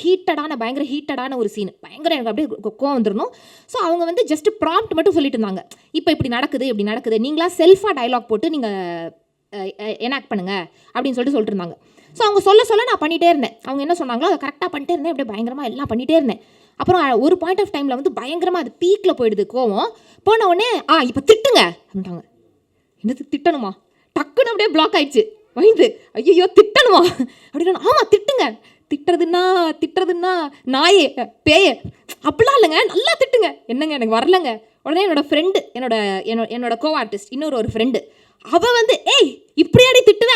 பயங்கர ஹீட்டடான ஒரு சீனு, பயங்கர எனக்கு அப்படியே கோவம் வந்துடணும். ஸோ அவங்க வந்து ஜஸ்ட் ப்ராம்ப்ட் மட்டும் சொல்லிட்டு இருந்தாங்க, இப்போ இப்படி நடக்குது, நீங்களா செல்ஃபாக டயலாக் போட்டு நீங்கள் எனாக்ட் பண்ணுங்க அப்படின்னு சொல்லிட்டு இருந்தாங்க. ஸோ அவங்க சொல்ல நான் பண்ணிகிட்டே இருந்தேன். அவங்க என்ன சொன்னாங்களோ அதை கரெக்டாக பண்ணிட்டே இருந்தேன். அப்படியே பயங்கரமாக எல்லாம் பண்ணிகிட்டே இருந்தேன். அப்புறம் ஒரு பாயிண்ட் ஆஃப் டைமில் வந்து பயங்கரமாக அது பீக்கில் போயிடுது கோவம். போன உடனே இப்போ திட்டுங்க அப்படின்ட்டாங்க. என்னது திட்டணுமா? டக்குன்னு அப்படியே பிளாக் ஆயிடுச்சு மைண்டு. ஐயோ திட்டணுமா அப்படின்னா, ஆமாம் திட்டுங்க, திட்டுறதுன்னா நாயே பேயே அப்படிலாம் இல்லைங்க, நல்லா திட்டுங்க. என்னங்க எனக்கு வரலங்க. உடனே என்னோட ஃப்ரெண்டு, என்னோட கோ ஆர்டிஸ்ட் ஒரு ஃப்ரெண்டு, அவள் வந்து இப்படியாடி திட்டுவ,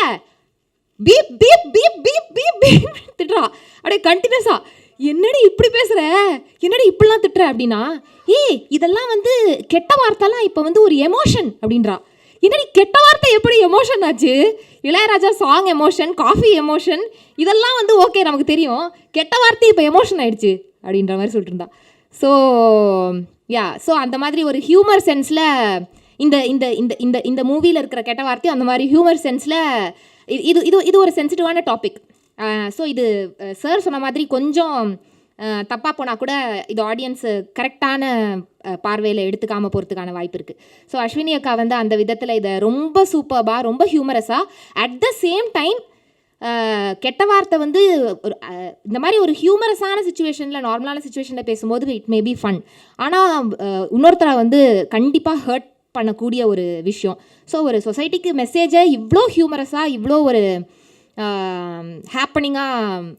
beep beep beep beep beep beep திட்டுறா அப்படியே கண்டினியூஸாக. என்னடி இப்படி பேசுகிற, என்னடி இப்படிலாம் திட்டுற அப்படின்னா, இதெல்லாம் வந்து கெட்ட வார்த்தைலாம் இப்போ வந்து ஒரு எமோஷன் அப்படின்றா. என்னடி கெட்ட வார்த்தை எப்படி எமோஷன் ஆச்சு? Ilaiyaraaja song emotion, coffee emotion, இதெல்லாம் வந்து ஓகே நமக்கு தெரியும், கெட்ட வார்த்தை இப்போ எமோஷன் ஆயிடுச்சு அப்படின்ற மாதிரி சொல்லிட்டு இருந்தா. ஸோ அந்த மாதிரி ஒரு ஹியூமர் சென்ஸில் இந்த இந்த இந்த இந்த இந்த மூவியில் இருக்கிற கெட்ட வார்த்தையும் அந்த மாதிரி ஹியூமர் சென்ஸில் இது இது இது ஒரு சென்சிட்டிவான டாபிக். ஸோ இது சார் சொன்ன மாதிரி கொஞ்சம் தப்பாக போனால் கூட இது ஆடியன்ஸு கரெக்டான பார்வையில் எடுத்துக்காமல் போகிறதுக்கான வாய்ப்பு இருக்குது. ஸோ அஸ்வினி அக்கா வந்து அந்த விதத்தில் இதை ரொம்ப சூப்பர்பாக, ரொம்ப ஹியூமரஸாக, அட் த சேம் டைம் கெட்ட வார்த்தை வந்து ஒரு இந்த மாதிரி ஒரு ஹியூமரஸான சுச்சுவேஷனில், நார்மலான சுச்சுவேஷனில் பேசும்போது இட் மே பி ஃபன். ஆனால் இன்னொருத்தரை வந்து கண்டிப்பாக ஹர்ட் பண்ணக்கூடிய ஒரு விஷயம். ஸோ ஒரு சொசைட்டிக்கு மெசேஜை இவ்வளோ ஹியூமரஸாக, இவ்வளோ ஒரு ஹேப்பனிங்காக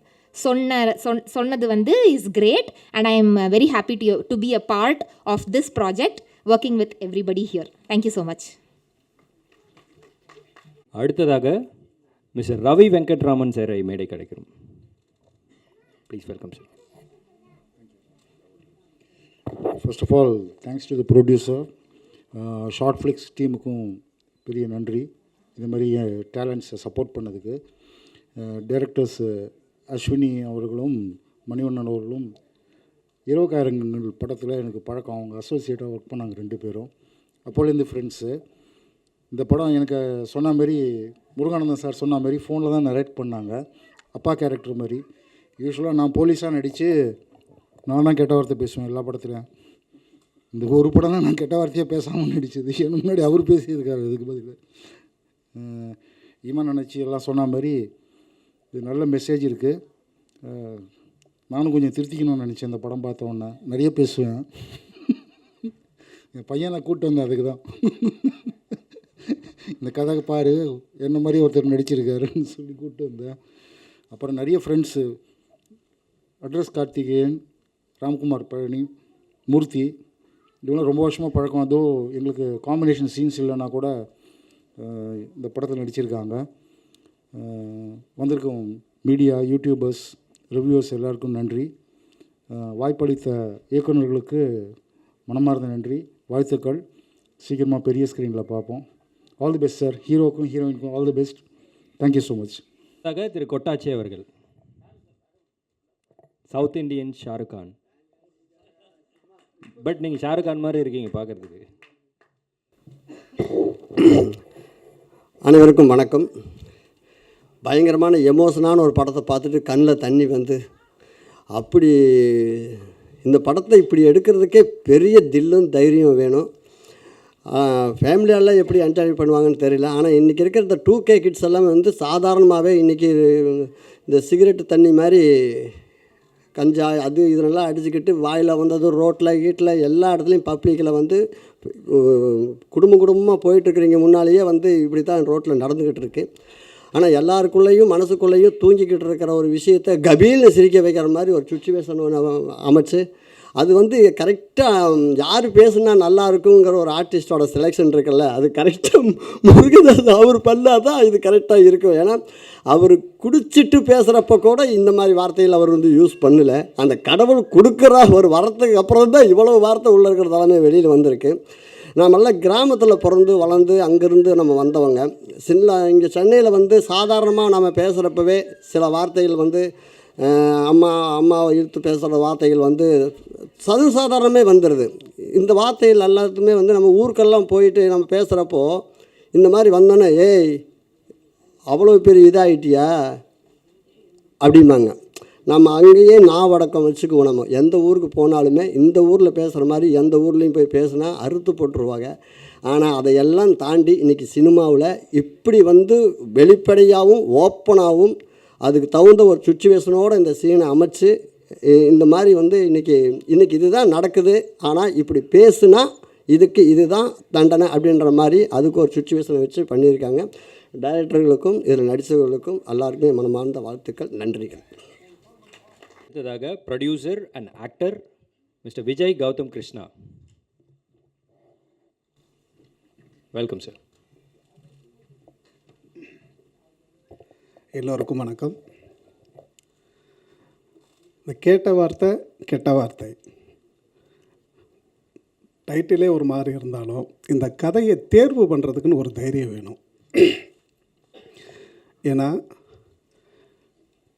சொன்னது வந்து is great. And I am very happy to be a part of this project, working with everybody here. Thank you so much. அடுத்ததாக மிஸ்டர் ரவி வெங்கட்ராமன் சாரை மேடை கிடைக்கிறோம். Please welcome sir. First of all thanks to the producer, short flicks டீமுக்கும் பெரிய நன்றி இந்த மாதிரி டேலண்ட்ஸை சப்போர்ட் பண்ணதுக்கு. டைரக்டர்ஸ் அஸ்வினி அவர்களும் மணிவண்ணன் அவர்களும் இரவுக்காரங்கள் படத்தில் எனக்கு பழக்கம். அவங்க அசோசியேட்டாக ஒர்க் பண்ணாங்க 2 பேரும். அப்போலேருந்து ஃப்ரெண்ட்ஸு. இந்த படம் எனக்கு சொன்ன மாதிரி முருகானந்தன் சார் சொன்ன மாதிரி ஃபோனில் தான் நரேட் பண்ணாங்க, அப்பா கேரக்டர் மாதிரி. யூஸ்வலாக நான் போலீஸாக நடித்து நான் தான் கெட்ட வார்த்தை பேசுவேன் எல்லா படத்துலையும். இந்த ஒரு படம் தான் நான் கெட்ட வார்த்தையாக பேசாமல் நடித்தது. எனக்கு முன்னாடி அவர் பேசியிருக்காரு. இதுக்கு பதில் ஈமான் நினச்சி எல்லாம் சொன்ன மாதிரி இது நல்ல மெசேஜ் இருக்குது. நானும் கொஞ்சம் திருத்திக்கணும்னு நினச்சேன். இந்த படம் பார்த்தோன்னே நிறைய பேசுவேன். என் பையனை கூப்பிட்டு வந்தேன் அதுக்கு தான். இந்த கதை பாரு என்ன மாதிரி ஒருத்தர் நடிச்சிருக்காருன்னு சொல்லி கூப்பிட்டு வந்தேன். அப்புறம் நிறைய ஃப்ரெண்ட்ஸு அட்ரஸ் கார்த்திகேயன், ராம்குமார் பழனி, மூர்த்தி, இவங்களாம் ரொம்ப வருஷமாக பழக்கம். அதோ எங்களுக்கு காம்பினேஷன் சீன்ஸ் இல்லைன்னா கூட இந்த படத்தில் நடிச்சிருக்காங்க. வந்திருக்கும் மீடியா, யூடியூபர்ஸ், ரிவ்யூவர்ஸ் எல்லாருக்கும் நன்றி. வாய்ப்பளித்த இயக்குநர்களுக்கு மனமார்ந்த நன்றி, வாழ்த்துக்கள். சீக்கிரமாக பெரிய ஸ்க்ரீனில் பார்ப்போம். All the best sir. ஹீரோக்கும் ஹீரோயினுக்கும் all the best. Thank you so much. திரு கொட்டாச்சி அவர்கள். South Indian Shahrukh Khan. But நீங்கள் ஷாருக் கான் மாதிரி இருக்கீங்க பார்க்குறதுக்கு. அனைவருக்கும் வணக்கம். பயங்கரமான எமோஷனான ஒரு படத்தை பார்த்துட்டு கண்ணில் தண்ணி வந்து, அப்படி இந்த படத்தை இப்படி எடுக்கிறதுக்கே பெரிய தில்லும் தைரியம் வேணும். ஃபேமிலியெல்லாம் எப்படி என்ஜாய் பண்ணுவாங்கன்னு தெரியல. ஆனால் இன்றைக்கி இருக்கிற இந்த 2K கிட்ஸ் எல்லாம் வந்து சாதாரணமாகவே இன்றைக்கி இந்த சிகரெட்டு தண்ணி மாதிரி கஞ்சா அது இதெல்லாம் அடிச்சுக்கிட்டு வாயில் வந்து அது ரோட்டில் வீட்டில் எல்லா இடத்துலையும் பப்ளிக்கில் வந்து குடும்பமாக போயிட்டுருக்குறீங்க. முன்னாலேயே வந்து இப்படி தான் ரோட்டில் நடந்துக்கிட்டு இருக்கு. ஆனால் எல்லாருக்குள்ளேயும் மனசுக்குள்ளேயும் தூங்கிக்கிட்டு இருக்கிற ஒரு விஷயத்தை கபீல்னு சிரிக்க வைக்கிற மாதிரி ஒரு சுச்சுவேஷன் அமைச்சு, அது வந்து கரெக்டாக யார் பேசுனா நல்லா இருக்குங்கிற ஒரு ஆர்டிஸ்டோட செலெக்ஷன் இருக்குல்ல, அது கரெக்டாக முருகதாஸ் அவர் பண்ணால் தான் இது கரெக்டாக இருக்கும். ஏன்னா அவர் குடிச்சிட்டு பேசுகிறப்ப கூட இந்த மாதிரி வார்த்தைகள் அவர் வந்து யூஸ் பண்ணலை. அந்த கடவுள் கொடுக்குற ஒரு வரத்துக்கு அப்புறம் தான் இவ்வளோ வார்த்தை உள்ளே இருக்கிற தலைமை வெளியில் வந்திருக்கு. நாமெல்லாம் கிராமத்தில் பிறந்து வளர்ந்து அங்கேருந்து நம்ம வந்தவங்க. இங்கே சென்னையில் வந்து சாதாரணமாக நம்ம பேசுகிறப்பவே சில வார்த்தைகள் வந்து அம்மாவை இழுத்து பேசுகிற வார்த்தைகள் வந்து சாதாரணமே வந்துடுது. இந்த வார்த்தைகள் எல்லாத்துக்குமே வந்து நம்ம ஊருக்கெல்லாம் போயிட்டு நம்ம பேசுகிறப்போ இந்த மாதிரி வந்தோன்னே, ஏய் அவ்வளோ பெரிய இதாகிட்டியா அப்படிம்பாங்க. நம்ம அங்கேயே நாவடக்கம் வச்சுக்குவோம். நம்ம எந்த ஊருக்கு போனாலுமே இந்த ஊரில் பேசுகிற மாதிரி எந்த ஊர்லேயும் போய் பேசுனா அறுத்து போட்டுருவாங்க. ஆனால் அதையெல்லாம் தாண்டி இன்றைக்கி சினிமாவில் இப்படி வந்து வெளிப்படையாகவும் ஓப்பனாகவும் அதுக்கு தகுந்த ஒரு சுச்சுவேஷனோடு இந்த சீனை அமைச்சு இந்த மாதிரி வந்து இன்றைக்கி இதுதான் நடக்குது, ஆனால் இப்படி பேசுனா இதுக்கு இதுதான் தண்டனை அப்படின்ற மாதிரி அதுக்கு ஒரு சுச்சுவேஷனை வச்சு பண்ணியிருக்காங்க. டைரக்டர்களுக்கும் இதில் நடித்தவர்களுக்கும் எல்லாருக்குமே மனமார்ந்த வாழ்த்துக்கள், நன்றிகள். அடுத்ததாக producer and actor mister Vijay Gautham Krishna. Welcome sir. எல்லோருக்கும் வணக்கம். இந்த கேட்ட வார்த்தை கெட்ட வார்த்தை டைட்டிலே ஒரு மாதிரி இருந்தாலும் இந்த கதையை தேர்வு பண்ணுறதுக்குன்னு ஒரு தைரியம் வேணும். ஏன்னா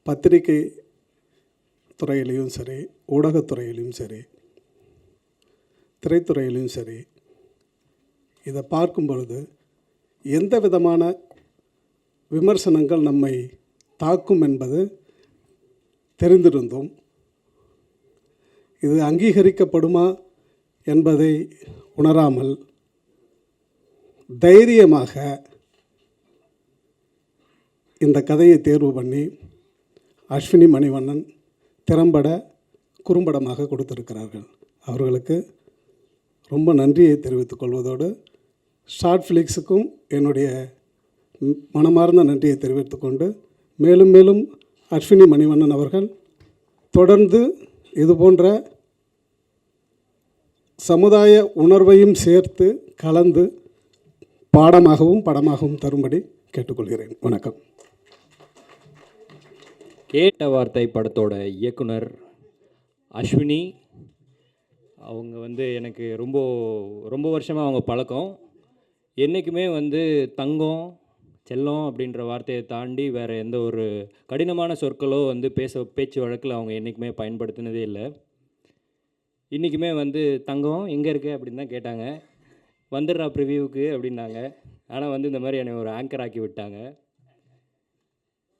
பத்திரிகை துறையிலையும் சரி, ஊடகத்துறையிலையும் சரி, திரைத்துறையிலையும் சரி, இதை பார்க்கும் பொழுது எந்த விதமான விமர்சனங்கள் நம்மை தாக்கும் என்பது தெரிந்திருந்தும் இது அங்கீகரிக்கப்படுமா என்பதை உணராமல் தைரியமாக இந்த கதையை தேர்வு பண்ணி அஸ்வினி மணிவண்ணன் திறம்பட குறும்படமாக கொடுத்திருக்கிறார்கள். அவர்களுக்கு ரொம்ப நன்றியை தெரிவித்துக் கொள்வதோடு ஷார்ட் ஃபிலிக்ஸுக்கும் என்னுடைய மனமார்ந்த நன்றியை தெரிவித்துக்கொண்டு மேலும் மேலும் அஸ்வினி மணிவண்ணன் அவர்கள் தொடர்ந்து இது போன்ற சமுதாய உணர்வையும் சேர்த்து கலந்து பாடமாகவும் படமாகவும் தரும்படி கேட்டுக்கொள்கிறேன். வணக்கம். கேட்ட வார்த்தை படத்தோட இயக்குனர் அஸ்வினி, அவங்க வந்து எனக்கு ரொம்ப ரொம்ப வருஷமாக அவங்க பழக்கம். என்றைக்குமே வந்து தங்கம் செல்லம் அப்படின்ற வார்த்தையை தாண்டி வேறு எந்த ஒரு கடினமான சொற்களோ வந்து பேச்சு வழக்கில் அவங்க என்றைக்குமே பயன்படுத்தினதே இல்லை. இன்றைக்குமே வந்து தங்கம் எங்கே இருக்கு அப்படின்னு தான் கேட்டாங்க. வந்துடுறா ப்ரிவியூவுக்கு அப்படின்னாங்க. ஆனால் வந்து இந்த மாதிரி என்னை ஒரு ஆங்கர் ஆக்கி விட்டாங்க.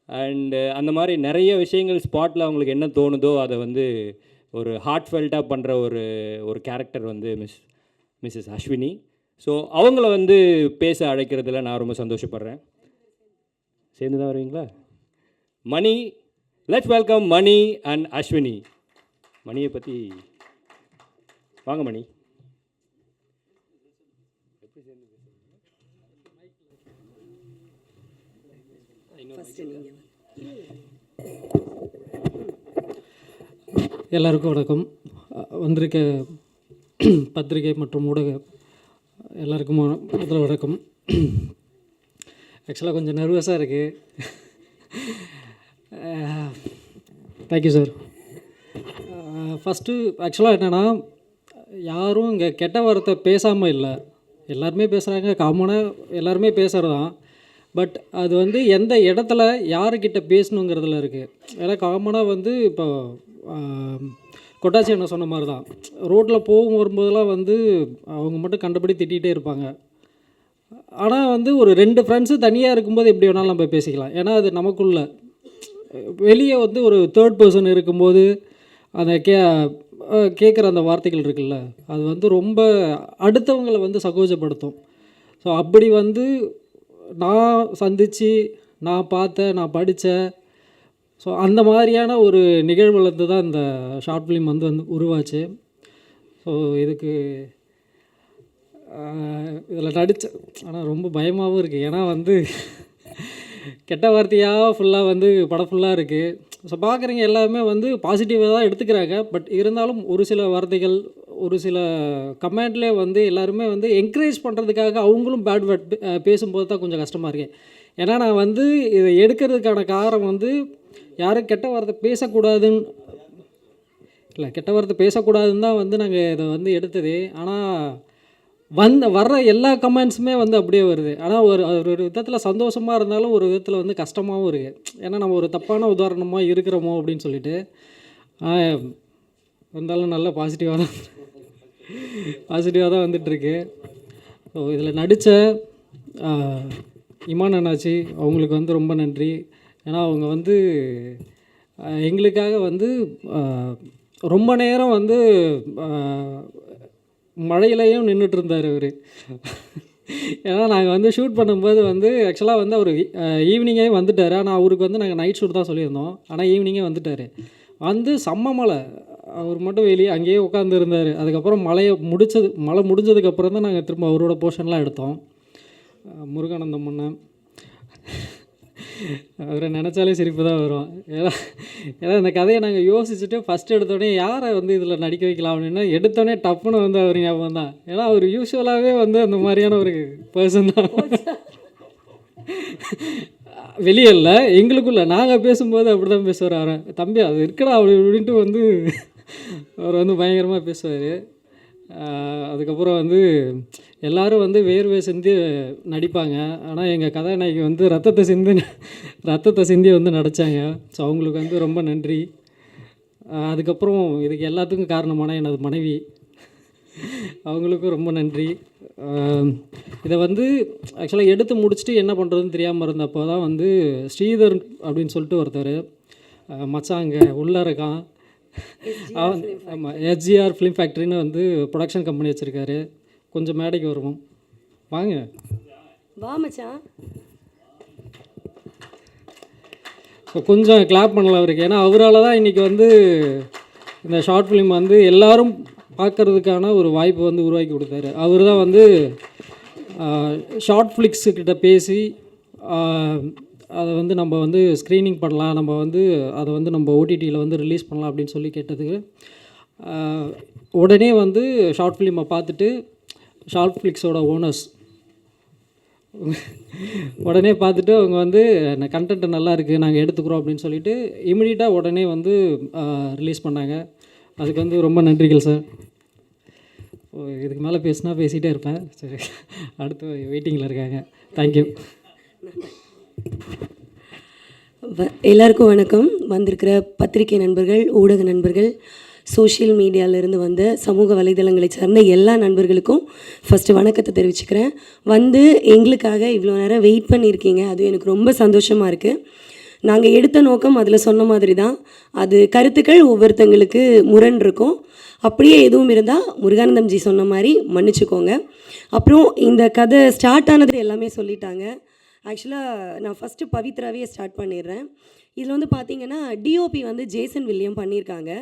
அண்டு அந்த மாதிரி நிறைய விஷயங்கள் ஸ்பாட்டில் அவங்களுக்கு என்ன தோணுதோ அதை வந்து ஒரு ஹார்ட்ஃபெல்ட்டாக பண்ணுற ஒரு கேரக்டர் வந்து மிஸ்ஸஸ் அஸ்வினி. ஸோ அவங்கள வந்து பேச அழைக்கிறதுல நான் ரொம்ப சந்தோஷப்படுறேன். சேர்ந்து தான் வருவீங்களா? Mani, let's welcome Mani and Ashwini. மணியை பற்றி வாங்க மணி. எல்லாருக்கும் வணக்கம். வந்திருக்க பத்திரிகை மற்றும் ஊடக எல்லாருக்கும் முதல் வணக்கம். ஆக்சுவலாக கொஞ்சம் நர்வஸாக இருக்குது. Thank you sir. ஃபஸ்ட்டு ஆக்சுவலாக என்னென்னா, யாரும் இங்கே கெட்ட வார்த்தை பேசாமல் இல்லை, எல்லாருமே பேசுகிறாங்க, காமனாக எல்லாருமே பேசுகிறது தான். பட் அது வந்து எந்த இடத்துல யாருக்கிட்ட பேசணுங்கிறதுல இருக்குது. ஏன்னா காமனாக வந்து இப்போ கொட்டாச்சி என்ன சொன்ன மாதிரி தான், ரோட்டில் போகும் வரும்போதெல்லாம் வந்து அவங்க மட்டும் கண்டபடி திட்டிகிட்டே இருப்பாங்க. ஆனால் வந்து ஒரு 2 ஃப்ரெண்ட்ஸு தனியாக இருக்கும்போது எப்படி வேணாலும் நம்ம பேசிக்கலாம். ஏன்னா அது நமக்குள்ள. வெளியே வந்து ஒரு 3rd பர்சன் இருக்கும்போது அந்த கேட்குற அந்த வார்த்தைகள் இருக்குல்ல, அது வந்து ரொம்ப அடுத்தவங்களை வந்து சகோஜப்படுத்தும். ஸோ அப்படி வந்து நான் சந்தித்து நான் பார்த்தேன், நான் படித்தேன். ஸோ அந்த மாதிரியான ஒரு நிகழ்வுலேருந்து தான் இந்த ஷார்ட் ஃபிலிம் வந்து உருவாச்சு. ஸோ இதுக்கு இதில் நடித்த ஆனால் ரொம்ப பயமாகவும் இருக்குது. ஏன்னா வந்து கெட்ட வார்த்தையாக ஃபுல்லாக வந்து படம் ஃபுல்லாக இருக்குது. ஸோ பார்க்குறவங்க எல்லாருமே வந்து பாசிட்டிவாக தான் எடுத்துக்கிறாங்க. பட் இருந்தாலும் ஒரு சில வார்த்தைகள், ஒரு சில கமெண்ட்லேயே வந்து எல்லாருமே வந்து என்கரேஜ் பண்ணுறதுக்காக அவங்களும் பேட் வேர்ட் பேசும்போது தான் கொஞ்சம் கஷ்டமாக இருக்குது. ஏன்னா நான் வந்து இதை எடுக்கிறதுக்கான காரணம் வந்து யாரும் கெட்ட வார்த்தை பேசக்கூடாதுன்னு இல்லை, கெட்ட வார்த்தை பேசக்கூடாதுன்னு தான் வந்து நாங்கள் இதை வந்து எடுத்தது. ஆனால் வர்ற எல்லா கமெண்ட்ஸுமே வந்து அப்படியே வருது. ஆனால் ஒரு விதத்தில் சந்தோஷமாக இருந்தாலும் ஒரு விதத்தில் வந்து கஷ்டமாகவும் இருக்குது. ஏன்னா நம்ம ஒரு தப்பான உதாரணமாக இருக்கிறோமோ அப்படின்னு சொல்லிட்டு. இருந்தாலும் நல்ல பாசிட்டிவாக தான் வந்துட்டுருக்கு. ஸோ இதில் நடித்த இமான் அண்ணாச்சி, அவங்களுக்கு வந்து ரொம்ப நன்றி. ஏன்னா அவங்க வந்து எங்களுக்காக வந்து ரொம்ப நேரம் வந்து மழையிலையும் நின்றுட்டு இருந்தார் அவர். ஏன்னா நாங்கள் வந்து ஷூட் பண்ணும்போது வந்து ஆக்சுவலாக வந்து அவர் ஈவினிங்கே வந்துட்டார். ஆனால் அவருக்கு வந்து நாங்கள் நைட் ஷூட் தான் சொல்லியிருந்தோம். ஆனால் ஈவினிங்கே வந்துட்டார். வந்து செம்ம மழை, அவர் மட்டும் வெளியே அங்கேயே உட்காந்துருந்தார். அதுக்கப்புறம் மழை முடிஞ்சதுக்கப்புறம் தான் நாங்கள் திரும்ப அவரோட போர்ஷன்லாம் எடுத்தோம். முருகானந்தம் அண்ணன், அவரை நினச்சாலே சிரிப்பு தான் வரும். ஏன்னா இந்த கதையை நாங்கள் யோசிச்சுட்டு ஃபஸ்ட் எடுத்தோடனே யாரை வந்து இதில் நடிக்க வைக்கலாம் அப்படின்னா எடுத்தோடனே டப்புன்னு வந்து அவர் ஞாபகம் தான். ஏன்னா அவர் யூஸ்வலாகவே வந்து அந்த மாதிரியான ஒரு பர்சன் தான். வெளியே இல்லை, எங்களுக்குள்ள நாங்கள் பேசும்போது அப்படி தான் பேசுவார். அவரை தம்பி அது இருக்கடா அப்படி இப்படின்ட்டு வந்து அவர் வந்து பயங்கரமாக பேசுவார். அதுக்கப்புறம் வந்து எல்லோரும் வந்து வேர்வை சிந்தி நடிப்பாங்க. ஆனால் எங்கள் கதாநாயகி வந்து ரத்தத்தை சிந்தி வந்து நடித்தாங்க. ஸோ அவங்களுக்கு வந்து ரொம்ப நன்றி. அதுக்கப்புறம் இதுக்கு எல்லாத்துக்கும் காரணமான எனது மனைவி, அவங்களுக்கும் ரொம்ப நன்றி. இதை வந்து ஆக்சுவலாக எடுத்து முடிச்சுட்டு என்ன பண்ணுறதுன்னு தெரியாமல் இருந்தப்போ தான் வந்து ஸ்ரீதர் அப்படின்னு சொல்லிட்டு ஒருத்தர் மச்சாங்க உள்ளே இருக்கான். ஆமாம், SGR ஃபிலிம் ஃபேக்ட்ரின்னு வந்து ப்ரொடக்ஷன் கம்பெனி வச்சுருக்காரு. கொஞ்சம் மேடைக்கு வருவோம், வாங்க. வா மச்சான். இப்போ கொஞ்சம் கிளாப் பண்ணலாம் அவருக்கு. ஏன்னா அவரால் தான் இன்றைக்கி வந்து இந்த ஷார்ட் ஃபிலிம் வந்து எல்லோரும் பார்க்குறதுக்கான ஒரு வாய்ப்பு வந்து உருவாக்கி கொடுத்தாரு. அவர் தான் வந்து ஷார்ட் ஃபிளிக்ஸுக்கிட்ட பேசி அதை வந்து நம்ம வந்து ஸ்க்ரீனிங் பண்ணலாம், நம்ம வந்து அதை வந்து நம்ம OTTயில் வந்து ரிலீஸ் பண்ணலாம் அப்படின்னு சொல்லி கேட்டதுக்கு உடனே வந்து ஷார்ட் ஃபிலிமை பார்த்துட்டு ஷார்ட் ஃபிளிக்ஸோட ஓனர்ஸ் உடனே பார்த்துட்டு அவங்க வந்து கண்டென்ட் நல்லா இருக்குது நாங்கள் எடுத்துக்கிறோம் அப்படின்னு சொல்லிட்டு இமிடியட்டாக உடனே வந்து ரிலீஸ் பண்ணாங்க. அதுக்கு வந்து ரொம்ப நன்றிகள் சார். இதுக்கு மேலே பேசினா பேசிகிட்டே இருப்பேன். சரி, அடுத்து வெயிட்டிங்கில் இருக்காங்க. தேங்க்யூ. எல்லாருக்கும் வணக்கம். வந்திருக்கிற பத்திரிகை நண்பர்கள், ஊடக நண்பர்கள், சோஷியல் மீடியாவிலேருந்து வந்த சமூக வலைதளங்களை சார்ந்த எல்லா நண்பர்களுக்கும் ஃபஸ்ட்டு வணக்கத்தை தெரிவிச்சுக்கிறேன். வந்து எங்களுக்காக இவ்வளோ நேரம் வெயிட் பண்ணியிருக்கீங்க, அது எனக்கு ரொம்ப சந்தோஷமாக இருக்குது. நாங்கள் எடுத்த நோக்கம் அதில் சொன்ன மாதிரி தான். அது கருத்துக்கள் ஒவ்வொருத்தங்களுக்கு முரண் இருக்கும். அப்படியே எதுவும் இருந்தால் முருகானந்தம்ஜி சொன்ன மாதிரி மன்னிச்சுக்கோங்க. அப்புறம் இந்த கதை ஸ்டார்ட் ஆனது எல்லாமே சொல்லிட்டாங்க. ஆக்சுவலாக நான் ஃபஸ்ட்டு பவித்ராவே ஸ்டார்ட் பண்ணிடுறேன். இதில் வந்து பார்த்திங்கன்னா டிஓபி வந்து ஜேசன் வில்லியம் பண்ணியிருக்காங்க.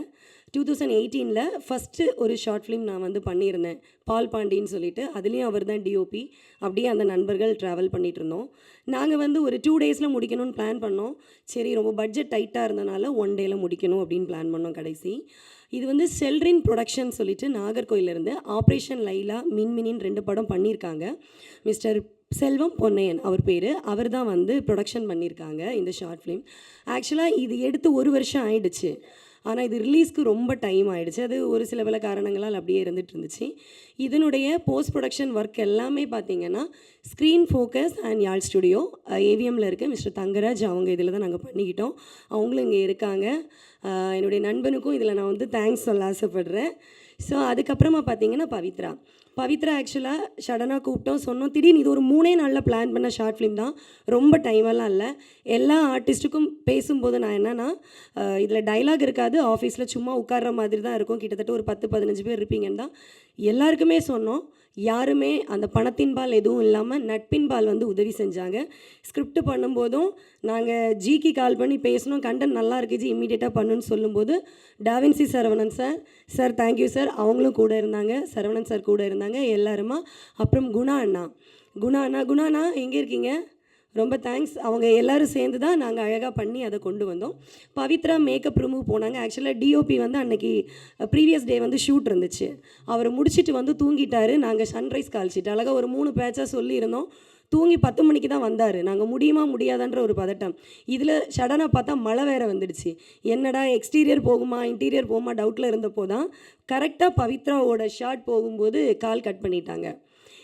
2018 ஃபஸ்ட்டு ஒரு ஷார்ட் ஃபிலிம் நான் வந்து பண்ணியிருந்தேன், பால் பாண்டின்னு சொல்லிட்டு. அதுலேயும் அவர் தான் டிஓபி. அப்படியே அந்த நண்பர்கள் ட்ராவல் பண்ணிகிட்டு இருந்தோம். நாங்கள் வந்து ஒரு 2 டேஸில் முடிக்கணும்னு பிளான் பண்ணோம். சரி, ரொம்ப பட்ஜெட் டைட்டாக இருந்தனால 1 டேயில் முடிக்கணும் அப்படின்னு பிளான் பண்ணோம். கடைசி இது வந்து செல்ரின் ப்ரொடக்ஷன் சொல்லிட்டு நாகர்கோயிலேருந்து ஆப்ரேஷன் லைலா, மின்மினின் 2 படம் பண்ணியிருக்காங்க. மிஸ்டர் செல்வம் பொன்னையன் அவர் பேர், அவர் தான் வந்து ப்ரொடக்ஷன் பண்ணியிருக்காங்க இந்த ஷார்ட் ஃபிலிம். ஆக்சுவலாக இது எடுத்து 1 வருஷம் ஆயிடுச்சு. ஆனால் இது ரிலீஸ்க்கு ரொம்ப டைம் ஆகிடுச்சு. அது ஒரு சில பல காரணங்களால் அப்படியே இருந்துகிட்டு இருந்துச்சு. இதனுடைய போஸ்ட் ப்ரொடக்ஷன் ஒர்க் எல்லாமே பார்த்திங்கன்னா screen focus and Yazh studio ஏவிஎம்மில் இருக்க மிஸ்டர் தங்கராஜ் அவங்க இதில் தான் நாங்கள் பண்ணிக்கிட்டோம். அவங்களும் இங்கே இருக்காங்க. என்னுடைய நண்பனுக்கும் இதில் நான் வந்து தேங்க்ஸ் சொல்ல ஆசைப்பட்றேன். ஸோ அதுக்கப்புறமா பார்த்திங்கன்னா பவித்ரா ஆக்சுவலாக சடனாக கூப்பிட்டோம், சொன்னோம். திடீர்னு இது ஒரு 3 நாளில் பிளான் பண்ண ஷார்ட் ஃபிலிம் தான், ரொம்ப டைமெல்லாம் இல்லை. எல்லா ஆர்டிஸ்ட்டுக்கும் பேசும்போது நான் என்னென்னா, இதில் டைலாக் இருக்காது, ஆஃபீஸில் சும்மா உட்கார்ற மாதிரி தான் இருக்கும். கிட்டத்தட்ட ஒரு 10-15 பேர் இருப்பீங்கன்னு தான் எல்லாருக்குமே சொன்னோம். யாருமே அந்த பணத்தின்பால் எதுவும் இல்லாமல் நட்பின்பால் வந்து உதவி செஞ்சாங்க. ஸ்கிரிப்ட் பண்ணும்போதும் நாங்கள் ஜிக்கு கால் பண்ணி பேசணும், கண்டென்ட் நல்லா இருக்குது ஜி, இம்மீடியட்டாக பண்ணுன்னு சொல்லும்போது Da Vinci Saravanan sir thank you sir, அவங்களும் கூட இருந்தாங்க. சரவணன் சார் கூட இருந்தாங்க எல்லாருமா. அப்புறம் குணா அண்ணா எங்கே இருக்கீங்க? ரொம்ப தேங்க்ஸ். அவங்க எல்லோரும் சேர்ந்து தான் நாங்கள் அழகாக பண்ணி அதை கொண்டு வந்தோம். பவித்ரா மேக்கப் ரிமூவ் போனாங்க. ஆக்சுவலாக டிஓபி வந்து அன்றைக்கி ப்ரீவியஸ் டே வந்து ஷூட் இருந்துச்சு. அவர் முடிச்சுட்டு வந்து தூங்கிட்டார். நாங்கள் சன்ரைஸ் கால்ச்சிட்டு அழகாக ஒரு 3 பேட்சாக சொல்லியிருந்தோம். தூங்கி 10 மணிக்கு தான் வந்தார். நாங்கள் முடியுமா முடியாதான்ற ஒரு பதட்டம். இதில் சடனாக பார்த்தா மழை வேறு வந்துடுச்சு. என்னடா எக்ஸ்டீரியர் போகுமா இன்டீரியர் போகுமா டவுட்டில் இருந்தப்போ தான் கரெக்டாக பவித்ராவோட ஷாட் போகும்போது கால் கட் பண்ணிட்டாங்க.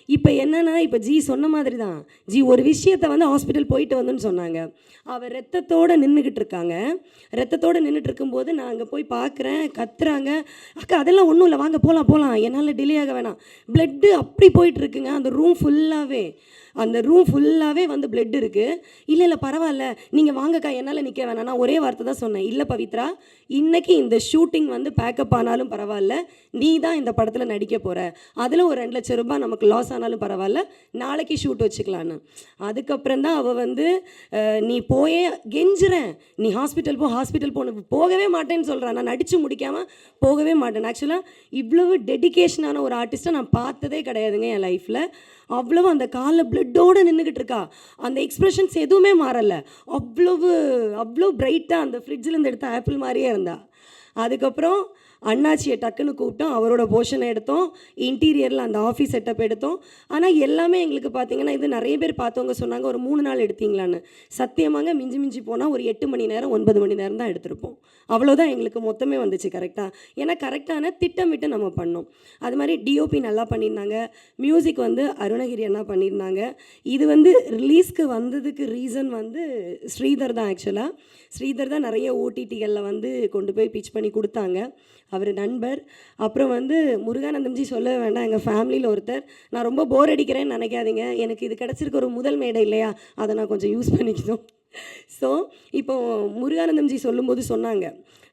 இப்போ என்னென்னா, இப்போ ஜி சொன்ன மாதிரி தான், ஜி ஒரு விஷயத்தை வந்து ஹாஸ்பிட்டல் போயிட்டு வந்துன்னு சொன்னாங்க. அவர் ரத்தத்தோடு நின்றுக்கிட்டு இருக்காங்க. ரத்தத்தோடு நின்றுட்டு இருக்கும்போது நான் அங்கே போய் பார்க்குறேன், கத்துறாங்க, அக்கா அதெல்லாம் ஒன்றும் இல்லை, வாங்க போகலாம், என்னால் டிலே ஆக வேணாம். பிளட்டு அப்படி போயிட்டுருக்குங்க. அந்த ரூம் ஃபுல்லாகவே வந்து பிளட் இருக்குது. இல்லை பரவாயில்ல, நீங்கள் வாங்கக்கா, என்னால் நிற்க வேணாம். நான் ஒரே வார்த்தை தான் சொன்னேன், இல்லை பவித்ரா, இன்றைக்கி இந்த ஷூட்டிங் வந்து பேக்கப் ஆனாலும் பரவாயில்ல, நீ தான் இந்த படத்தில் நடிக்க போகிற, அதில் ஒரு 2 லட்சம் ரூபாய் நமக்கு லாஸ் ஆனாலும் பரவாயில்ல, நாளைக்கு ஷூட் வச்சுக்கலான்னு. அதுக்கப்புறம் தான் அவள் வந்து நீ போயே கெஞ்சுறேன், நீ ஹாஸ்பிட்டல் போகணும், போகவே மாட்டேன்னு சொல்கிறான். நான் நடித்து முடிக்காமல் போகவே மாட்டேன். ஆக்சுவலாக இவ்வளவு டெடிக்கேஷனான ஒரு ஆர்டிஸ்ட்டை நான் பார்த்ததே கிடையாதுங்க என் லைஃப்பில். அவ்வளவு அந்த காலில் பிளட்டோடு நின்றுக்கிட்டு இருக்கா. அந்த எக்ஸ்ப்ரெஷன்ஸ் எதுவுமே மாறலை. அவ்வளோ பிரைட்டாக அந்த ஃப்ரிட்ஜிலேருந்து எடுத்த ஆப்பிள் மாதிரியே இருந்தா. அதுக்கப்புறம் அண்ணாச்சியை டக்குன்னு கூப்பிட்டோம், அவரோட போர்ஷனை எடுத்தோம், இன்டீரியரில் அந்த ஆஃபீஸ் செட்டப் எடுத்தோம். ஆனால் எல்லாமே எங்களுக்கு பார்த்திங்கன்னா, இது நிறைய பேர் பார்த்தவங்க சொன்னாங்க ஒரு 3 நாள் எடுத்தீங்களான்னு. சத்தியமாங்க, மிஞ்சி போனால் ஒரு 8 மணி நேரம் 9 மணி நேரம் தான் எடுத்திருப்போம். அவ்வளோதான் எங்களுக்கு மொத்தமே வந்துச்சு கரெக்டாக. ஏன்னா கரெக்டான திட்டமிட்டு நம்ம பண்ணோம். அது மாதிரி டிஓபி நல்லா பண்ணியிருந்தாங்க. மியூசிக் வந்து அருணகிரி அண்ணா பண்ணியிருந்தாங்க. இது வந்து ரிலீஸ்க்கு வந்ததுக்கு ரீசன் வந்து ஸ்ரீதர் தான். ஆக்சுவலாக ஸ்ரீதர் தான் நிறைய ஓடிடிகளில் வந்து கொண்டு போய் பிச் பண்ணி கொடுத்தாங்க. அவர் நண்பர். அப்புறம் வந்து முருகானந்தம்ஜி சொல்ல வேண்டாம், எங்கள் ஃபேமிலியில் ஒருத்தர். நான் ரொம்ப போர் அடிக்கிறேன்னு நினைக்காதீங்க, எனக்கு இது கிடச்சிருக்க ஒரு முதல் மேடை இல்லையா, அதை நான் கொஞ்சம் யூஸ் பண்ணிக்கணும். ஸோ இப்போது முருகானந்தம்ஜி சொல்லும்போது சொன்னாங்க,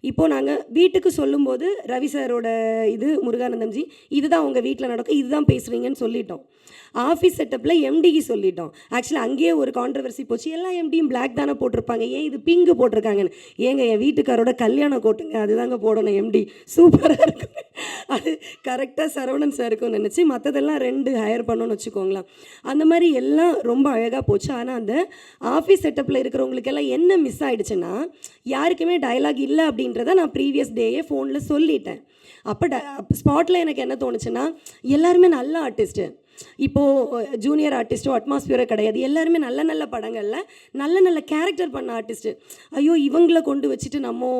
இப்போது நாங்கள் வீட்டுக்கு சொல்லும்போது ரவி சாரோட இது முருகானந்தம்ஜி இதுதான் உங்கள் வீட்டில் நடக்கும், இதுதான் பேசுவீங்கன்னு சொல்லிட்டோம். ஆஃபீஸ் செட்டப்பில் எம்டிக்கு சொல்லிட்டோம். ஆக்சுவலாக அங்கேயே ஒரு கான்ட்ரவர்சி போச்சு, எல்லா எம்டியும் பிளாக் தானே போட்டிருப்பாங்க, ஏன் இது பிங்கு போட்டிருக்காங்கன்னு. ஏங்க என் வீட்டுக்காரோட கல்யாணம் கோட்டுங்க, அதுதாங்க போடணும் எம்டி, சூப்பராக இருக்கும். அது கரெக்டாக சரவணன் சாருக்கும் நினச்சி மற்றதெல்லாம் 2 ஹையர் பண்ணோன்னு வச்சுக்கோங்களேன். அந்த மாதிரி எல்லாம் ரொம்ப அழகாக போச்சு. ஆனால் அந்த ஆஃபீஸ் செட்டப்பில் இருக்கிறவங்களுக்கெல்லாம் என்ன மிஸ் ஆகிடுச்சுன்னா, யாருக்குமே டயலாக் இல்லை அப்படின்றத நான் ப்ரீவியஸ் டேயே ஃபோனில் சொல்லிட்டேன். அப்போ ஸ்பாட்டில் எனக்கு என்ன தோணுச்சுன்னா, எல்லாருமே நல்ல ஆர்டிஸ்ட்டு, இப்போது ஜூனியர் ஆர்டிஸ்ட்டோ அட்மாஸ்பியரோ கிடையாது. எல்லாருமே நல்ல நல்ல படங்களில் நல்ல நல்ல கேரக்டர் பண்ண ஆர்டிஸ்ட்டு. ஐயோ இவங்களை கொண்டு வச்சுட்டு நம்ம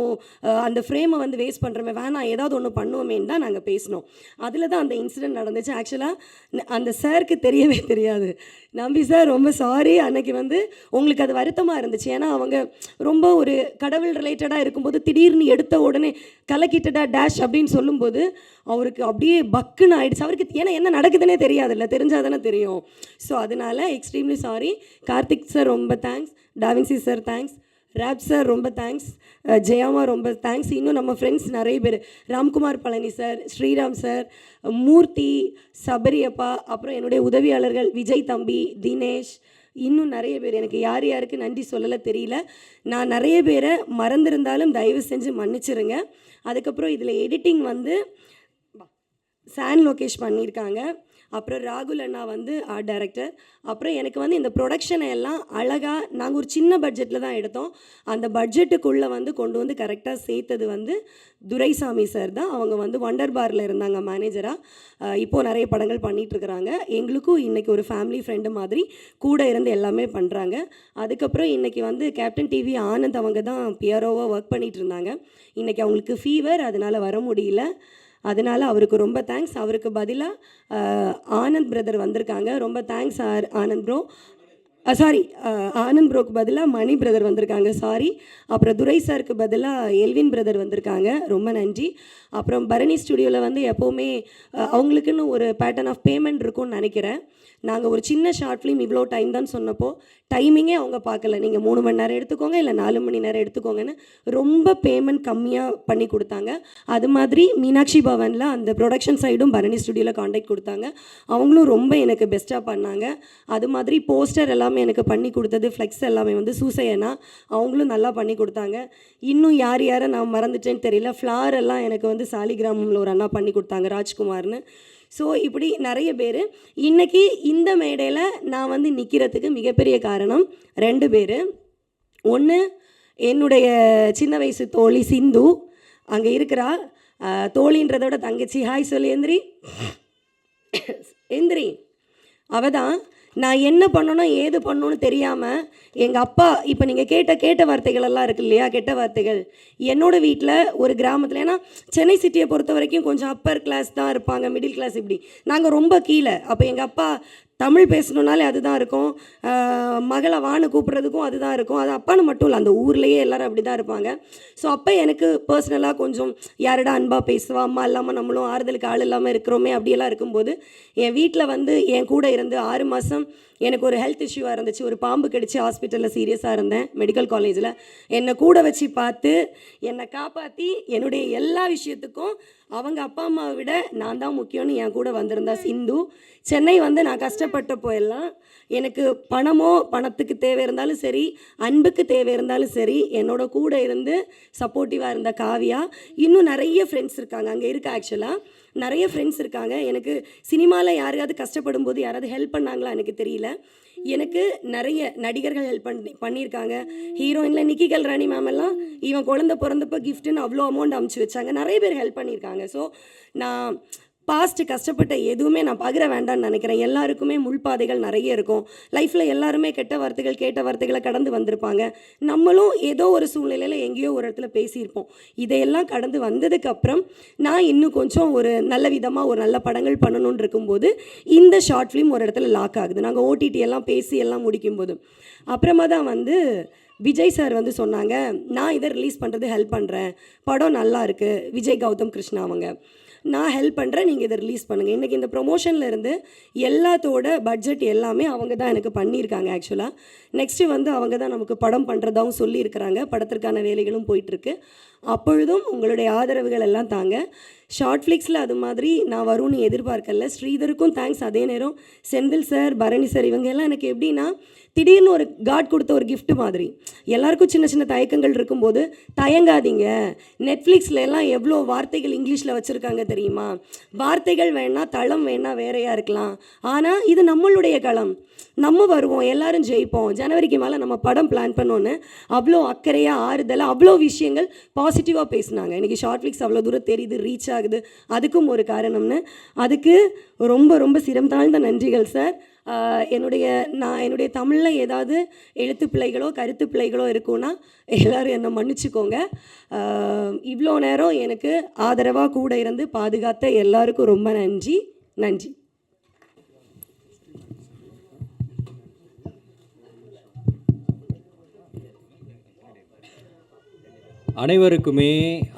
அந்த ஃப்ரேமை வந்து வேஸ்ட் பண்ணுறோமே, வேணாம் ஏதாவது ஒன்று பண்ணுவோமேன்னு தான் நாங்கள் பேசினோம். அதில் தான் அந்த இன்சிடெண்ட் நடந்துச்சு. ஆக்சுவலாக அந்த சாருக்கு தெரியவே தெரியாது. நம்பி சார் ரொம்ப சாரி, அன்னைக்கு வந்து உங்களுக்கு அது வருத்தமாக இருந்துச்சு. ஏன்னா அவங்க ரொம்ப ஒரு கடவுள் ரிலேட்டடாக இருக்கும்போது திடீர்னு எடுத்த உடனே கலக்கிட்டடா டேஷ் அப்படின்னு சொல்லும்போது அவருக்கு அப்படியே பக்குன்னு ஆயிடுச்சு. அவருக்கு ஏன்னா என்ன நடக்குதுன்னே தெரியாதுல்ல, தெரிஞ்சால் தானே தெரியும். ஸோ அதனால் எக்ஸ்ட்ரீம்லி சாரி. கார்த்திக் சார் ரொம்ப தேங்க்ஸ், டாவின்சி சார் தேங்க்ஸ், ராப் சார் ரொம்ப தேங்க்ஸ், ஜெயாமா ரொம்ப தேங்க்ஸ். இன்னும் நம்ம ஃப்ரெண்ட்ஸ் நிறைய பேர், ராம்குமார் பழனி சார், ஸ்ரீராம் சார், மூர்த்தி, சபரியப்பா, அப்புறம் என்னுடைய உதவியாளர்கள் விஜய் தம்பி, தினேஷ், இன்னும் நிறைய பேர். எனக்கு யார் யாருக்கு நன்றி சொல்லலை தெரியல. நான் நிறைய பேரை மறந்திருந்தாலும் தயவு செஞ்சு மன்னிச்சிருங்க. அதுக்கப்புறம் இதில் எடிட்டிங் வந்து சான் லோகேஷ் பண்ணியிருக்காங்க. அப்புறம் ராகுல் அண்ணா வந்து ஆர்ட் டைரக்டர். அப்புறம் எனக்கு வந்து இந்த ப்ரொடக்ஷனை எல்லாம் அழகாக நாங்கள் ஒரு சின்ன பட்ஜெட்டில் தான் எடுத்தோம். அந்த பட்ஜெட்டுக்குள்ளே வந்து கொண்டு வந்து கரெக்டாக சேர்த்தது வந்து துரைசாமி சார் தான். அவங்க வந்து வண்டர் பாரில் இருந்தாங்க மேனேஜராக. இப்போது நிறைய படங்கள் பண்ணிகிட்ருக்குறாங்க. எங்களுக்கும் இன்றைக்கி ஒரு ஃபேமிலி ஃப்ரெண்டு மாதிரி கூட இருந்து எல்லாமே பண்ணுறாங்க. அதுக்கப்புறம் இன்றைக்கி வந்து கேப்டன் டிவி ஆனந்த் அவங்க தான் பிஆர்ஓவாக ஒர்க் பண்ணிகிட்டு இருந்தாங்க. இன்றைக்கி அவங்களுக்கு ஃபீவர், அதனால் வர முடியல. அதனால் அவருக்கு ரொம்ப தேங்க்ஸ். அவருக்கு பதிலாக ஆனந்த் பிரதர் வந்திருக்காங்க. ரொம்ப thanks Anand bro. Sorry, Anand ப்ரோக்கு பதிலாக மணி பிரதர் வந்திருக்காங்க, சாரி. அப்புறம் துரை சாருக்கு பதிலாக எல்வின் பிரதர் வந்திருக்காங்க, ரொம்ப நன்றி. அப்புறம் பரணி ஸ்டுடியோவில் வந்து எப்போவுமே அவங்களுக்குன்னு ஒரு பேட்டர்ன் ஆஃப் பேமெண்ட் இருக்கும்னு நினைக்கிறேன். நாங்கள் ஒரு சின்ன ஷார்ட் ஃபிலிம் இவ்வளோ டைம் தான் சொன்னப்போ டைமிங்கே அவங்க பார்க்கல. நீங்கள் 3 மணி நேரம் எடுத்துக்கோங்க, இல்லை 4 மணி நேரம் எடுத்துக்கோங்கன்னு ரொம்ப பேமெண்ட் கம்மியாக பண்ணி கொடுத்தாங்க. அது மாதிரி மீனாட்சி பவனில் அந்த ப்ரொடக்ஷன் சைடும் பரணி ஸ்டுடியோவில் காண்டாக்ட் கொடுத்தாங்க. அவங்களும் ரொம்ப எனக்கு பெஸ்ட்டாக பண்ணாங்க. அது மாதிரி போஸ்டர் எல்லாமே எனக்கு பண்ணி கொடுத்தது, ஃப்ளெக்ஸ் எல்லாமே வந்து சூசையனா, அவங்களும் நல்லா பண்ணி கொடுத்தாங்க. இன்னும் யார் யாரை நான் மறந்துட்டேன்னு தெரியல. ஃப்ளார் எல்லாம் எனக்கு வந்து சாலிகிராமத்தில் ஒரு அண்ணா பண்ணி கொடுத்தாங்க, ராஜ்குமார்னு. ஸோ இப்படி நிறைய பேர். இன்றைக்கி இந்த மேடையில் நான் வந்து நிற்கிறதுக்கு மிகப்பெரிய காரணம் 2 பேர். ஒன்று என்னுடைய சின்ன வயசு தோழி சிந்து, அங்கே இருக்கிறா. தோழின்றதோட தங்கச்சி. ஹாய் சொல்லி எந்திரி எந்திரி. அவள் தான் நான் என்ன பண்ணணும் ஏது பண்ணணும்னு தெரியாமல் எங்கள் அப்பா, இப்போ நீங்கள் கேட்ட வார்த்தைகள் எல்லாம் இருக்கு இல்லையா, கெட்ட வார்த்தைகள், என்னோடய வீட்டில் ஒரு கிராமத்தில், ஏன்னா சென்னை சிட்டியை பொறுத்த வரைக்கும் கொஞ்சம் அப்பர் கிளாஸ் தான் இருப்பாங்க, மிடில் கிளாஸ், இப்படி நாங்கள் ரொம்ப கீழே. அப்போ எங்கள் அப்பா தமிழ் பேசணுன்னாலே அதுதான் இருக்கும், மகளை வான்னு கூப்பிட்றதுக்கும் அதுதான் இருக்கும். அது அப்பான்னு மட்டும் இல்லை, அந்த ஊர்லேயே எல்லோரும் அப்படி தான் இருப்பாங்க. ஸோ அப்போ எனக்கு பர்சனலாக கொஞ்சம் யாரிடம் அன்பாக பேசுவா, அம்மா இல்லாமல் நம்மளும் ஆறுதலுக்கு ஆள் இல்லாமல் இருக்கிறோமே அப்படியெல்லாம் இருக்கும்போது என் வீட்டில் வந்து என் கூட இருந்து 6 மாதம் எனக்கு ஒரு ஹெல்த் இஷ்யூவாக இருந்துச்சு. ஒரு பாம்பு கடிச்சு ஹாஸ்பிட்டலில் சீரியஸாக இருந்தேன், மெடிக்கல் காலேஜில். என்னை கூட வச்சு பார்த்து என்னை காப்பாற்றி என்னுடைய எல்லா விஷயத்துக்கும் அவங்க அப்பா அம்மாவை விட நான் தான் முக்கியம்னு என் கூட வந்திருந்தா சிந்து. சென்னை வந்து நான் கஷ்டப்பட்டப்போ எல்லாம் எனக்கு பணத்துக்கு தேவை இருந்தாலும் சரி, அன்புக்கு தேவை இருந்தாலும் சரி, என்னோட கூட இருந்து சப்போர்ட்டிவாக இருந்த காவியா. இன்னும் நிறைய ஃப்ரெண்ட்ஸ் இருக்காங்க அங்கே இருக்க. ஆக்சுவலாக நிறைய ஃப்ரெண்ட்ஸ் இருக்காங்க. எனக்கு சினிமாவில் யாரையாவது கஷ்டப்படும் போது யாராவது ஹெல்ப் பண்ணாங்களா எனக்கு தெரியல. எனக்கு நிறைய நடிகர்கள் ஹெல்ப் பண்ணியிருக்காங்க. ஹீரோயினில் நிக்கி கல்ராணி மேம் எல்லாம் இவன் குழந்தை பிறந்தப்போ கிஃப்ட்டுன்னு அவ்வளோ அமௌண்ட் அமுச்சு வச்சாங்க. நிறைய பேர் ஹெல்ப் பண்ணியிருக்காங்க. ஸோ நான் பாஸ்ட்டு கஷ்டப்பட்ட எதுவுமே நான் பகிர வேண்டாம்னு நினைக்கிறேன். எல்லாருக்குமே முள்பாதைகள் நிறைய இருக்கும் லைஃப்பில். எல்லாருமே கெட்ட வார்த்தைகளை கடந்து வந்திருப்பாங்க. நம்மளும் ஏதோ ஒரு சூழ்நிலையில் எங்கேயோ ஒரு இடத்துல பேசியிருப்போம். இதையெல்லாம் கடந்து வந்ததுக்கப்புறம் நான் இன்னும் கொஞ்சம் ஒரு நல்ல விதமாக ஒரு நல்ல படங்கள் பண்ணணுன்னு இருக்கும்போது இந்த ஷார்ட் ஃபிலிம் ஒரு இடத்துல லாக் ஆகுது. நாங்கள் ஓடிடி எல்லாம் பேசி எல்லாம் முடிக்கும்போது அப்புறமா தான் வந்து விஜய் சார் வந்து சொன்னாங்க, நான் இதை ரிலீஸ் பண்ணுறது ஹெல்ப் பண்ணுறேன், படம் நல்லா இருக்குது, விஜய் கௌதம் கிருஷ்ணா அவங்க, நான் ஹெல்ப் பண்ணுறேன், நீங்கள் இதை ரிலீஸ் பண்ணுங்கள். இன்றைக்கி இந்த ப்ரொமோஷனில் இருந்து எல்லாத்தோட பட்ஜெட் எல்லாமே அவங்க தான் எனக்கு பண்ணியிருக்காங்க. ஆக்சுவலாக நெக்ஸ்ட்டு வந்து அவங்க தான் நமக்கு படம் பண்ணுறதாகவும் சொல்லியிருக்கிறாங்க. படத்திற்கான வேலைகளும் போயிட்டுருக்கு. அப்பொழுதும் உங்களுடைய ஆதரவுகள் எல்லாம் தாங்க. ஷார்ட் ஃப்ளிக்ஸில் அது மாதிரி நான் வரும்னு எதிர்பார்க்கல. ஸ்ரீதருக்கும் தேங்க்ஸ். அதே நேரம் செந்தில் சார், பரணி சார், இவங்க எல்லாம் எனக்கு எப்படின்னா திடீர்னு ஒரு காட் கொடுத்த ஒரு கிஃப்ட் மாதிரி. எல்லாருக்கும் சின்ன சின்ன தயக்கங்கள் இருக்கும்போது தயங்காதீங்க. நெட்ஃப்ளிக்ஸில் எல்லாம் எவ்வளோ வார்த்தைகள் இங்கிலீஷில் வச்சுருக்காங்க தெரியுமா. வார்த்தைகள் வேணால், தளம் வேணால் வேறையாக இருக்கலாம், ஆனால் இது நம்மளுடைய களம். நம்ம வருவோம், எல்லாரும் ஜெயிப்போம், ஜனவரிக்கு மேலே நம்ம படம் பிளான் பண்ணோன்னு அவ்வளோ அக்கறையாக ஆறுதலாக அவ்வளோ விஷயங்கள் பாசிட்டிவாக பேசினாங்க. இன்றைக்கி ஷார்ட் ஃபிலிக்ஸ் அவ்வளோ தூரம் தெரியுது, ரீச் ஆகுது, அதுக்கும் ஒரு காரணம்னு. அதுக்கு ரொம்ப ரொம்ப சிரம் தாழ்ந்த நன்றிகள் சார். என்னுடைய தமிழில் ஏதாவது எழுத்து பிழைகளோ கருத்து பிழைகளோ இருக்குன்னா எல்லோரும் என்னை மன்னிச்சுக்கோங்க. இவ்வளோ நேரம் எனக்கு ஆதரவாக கூட இருந்து பாதுகாத்த எல்லாருக்கும் ரொம்ப நன்றி.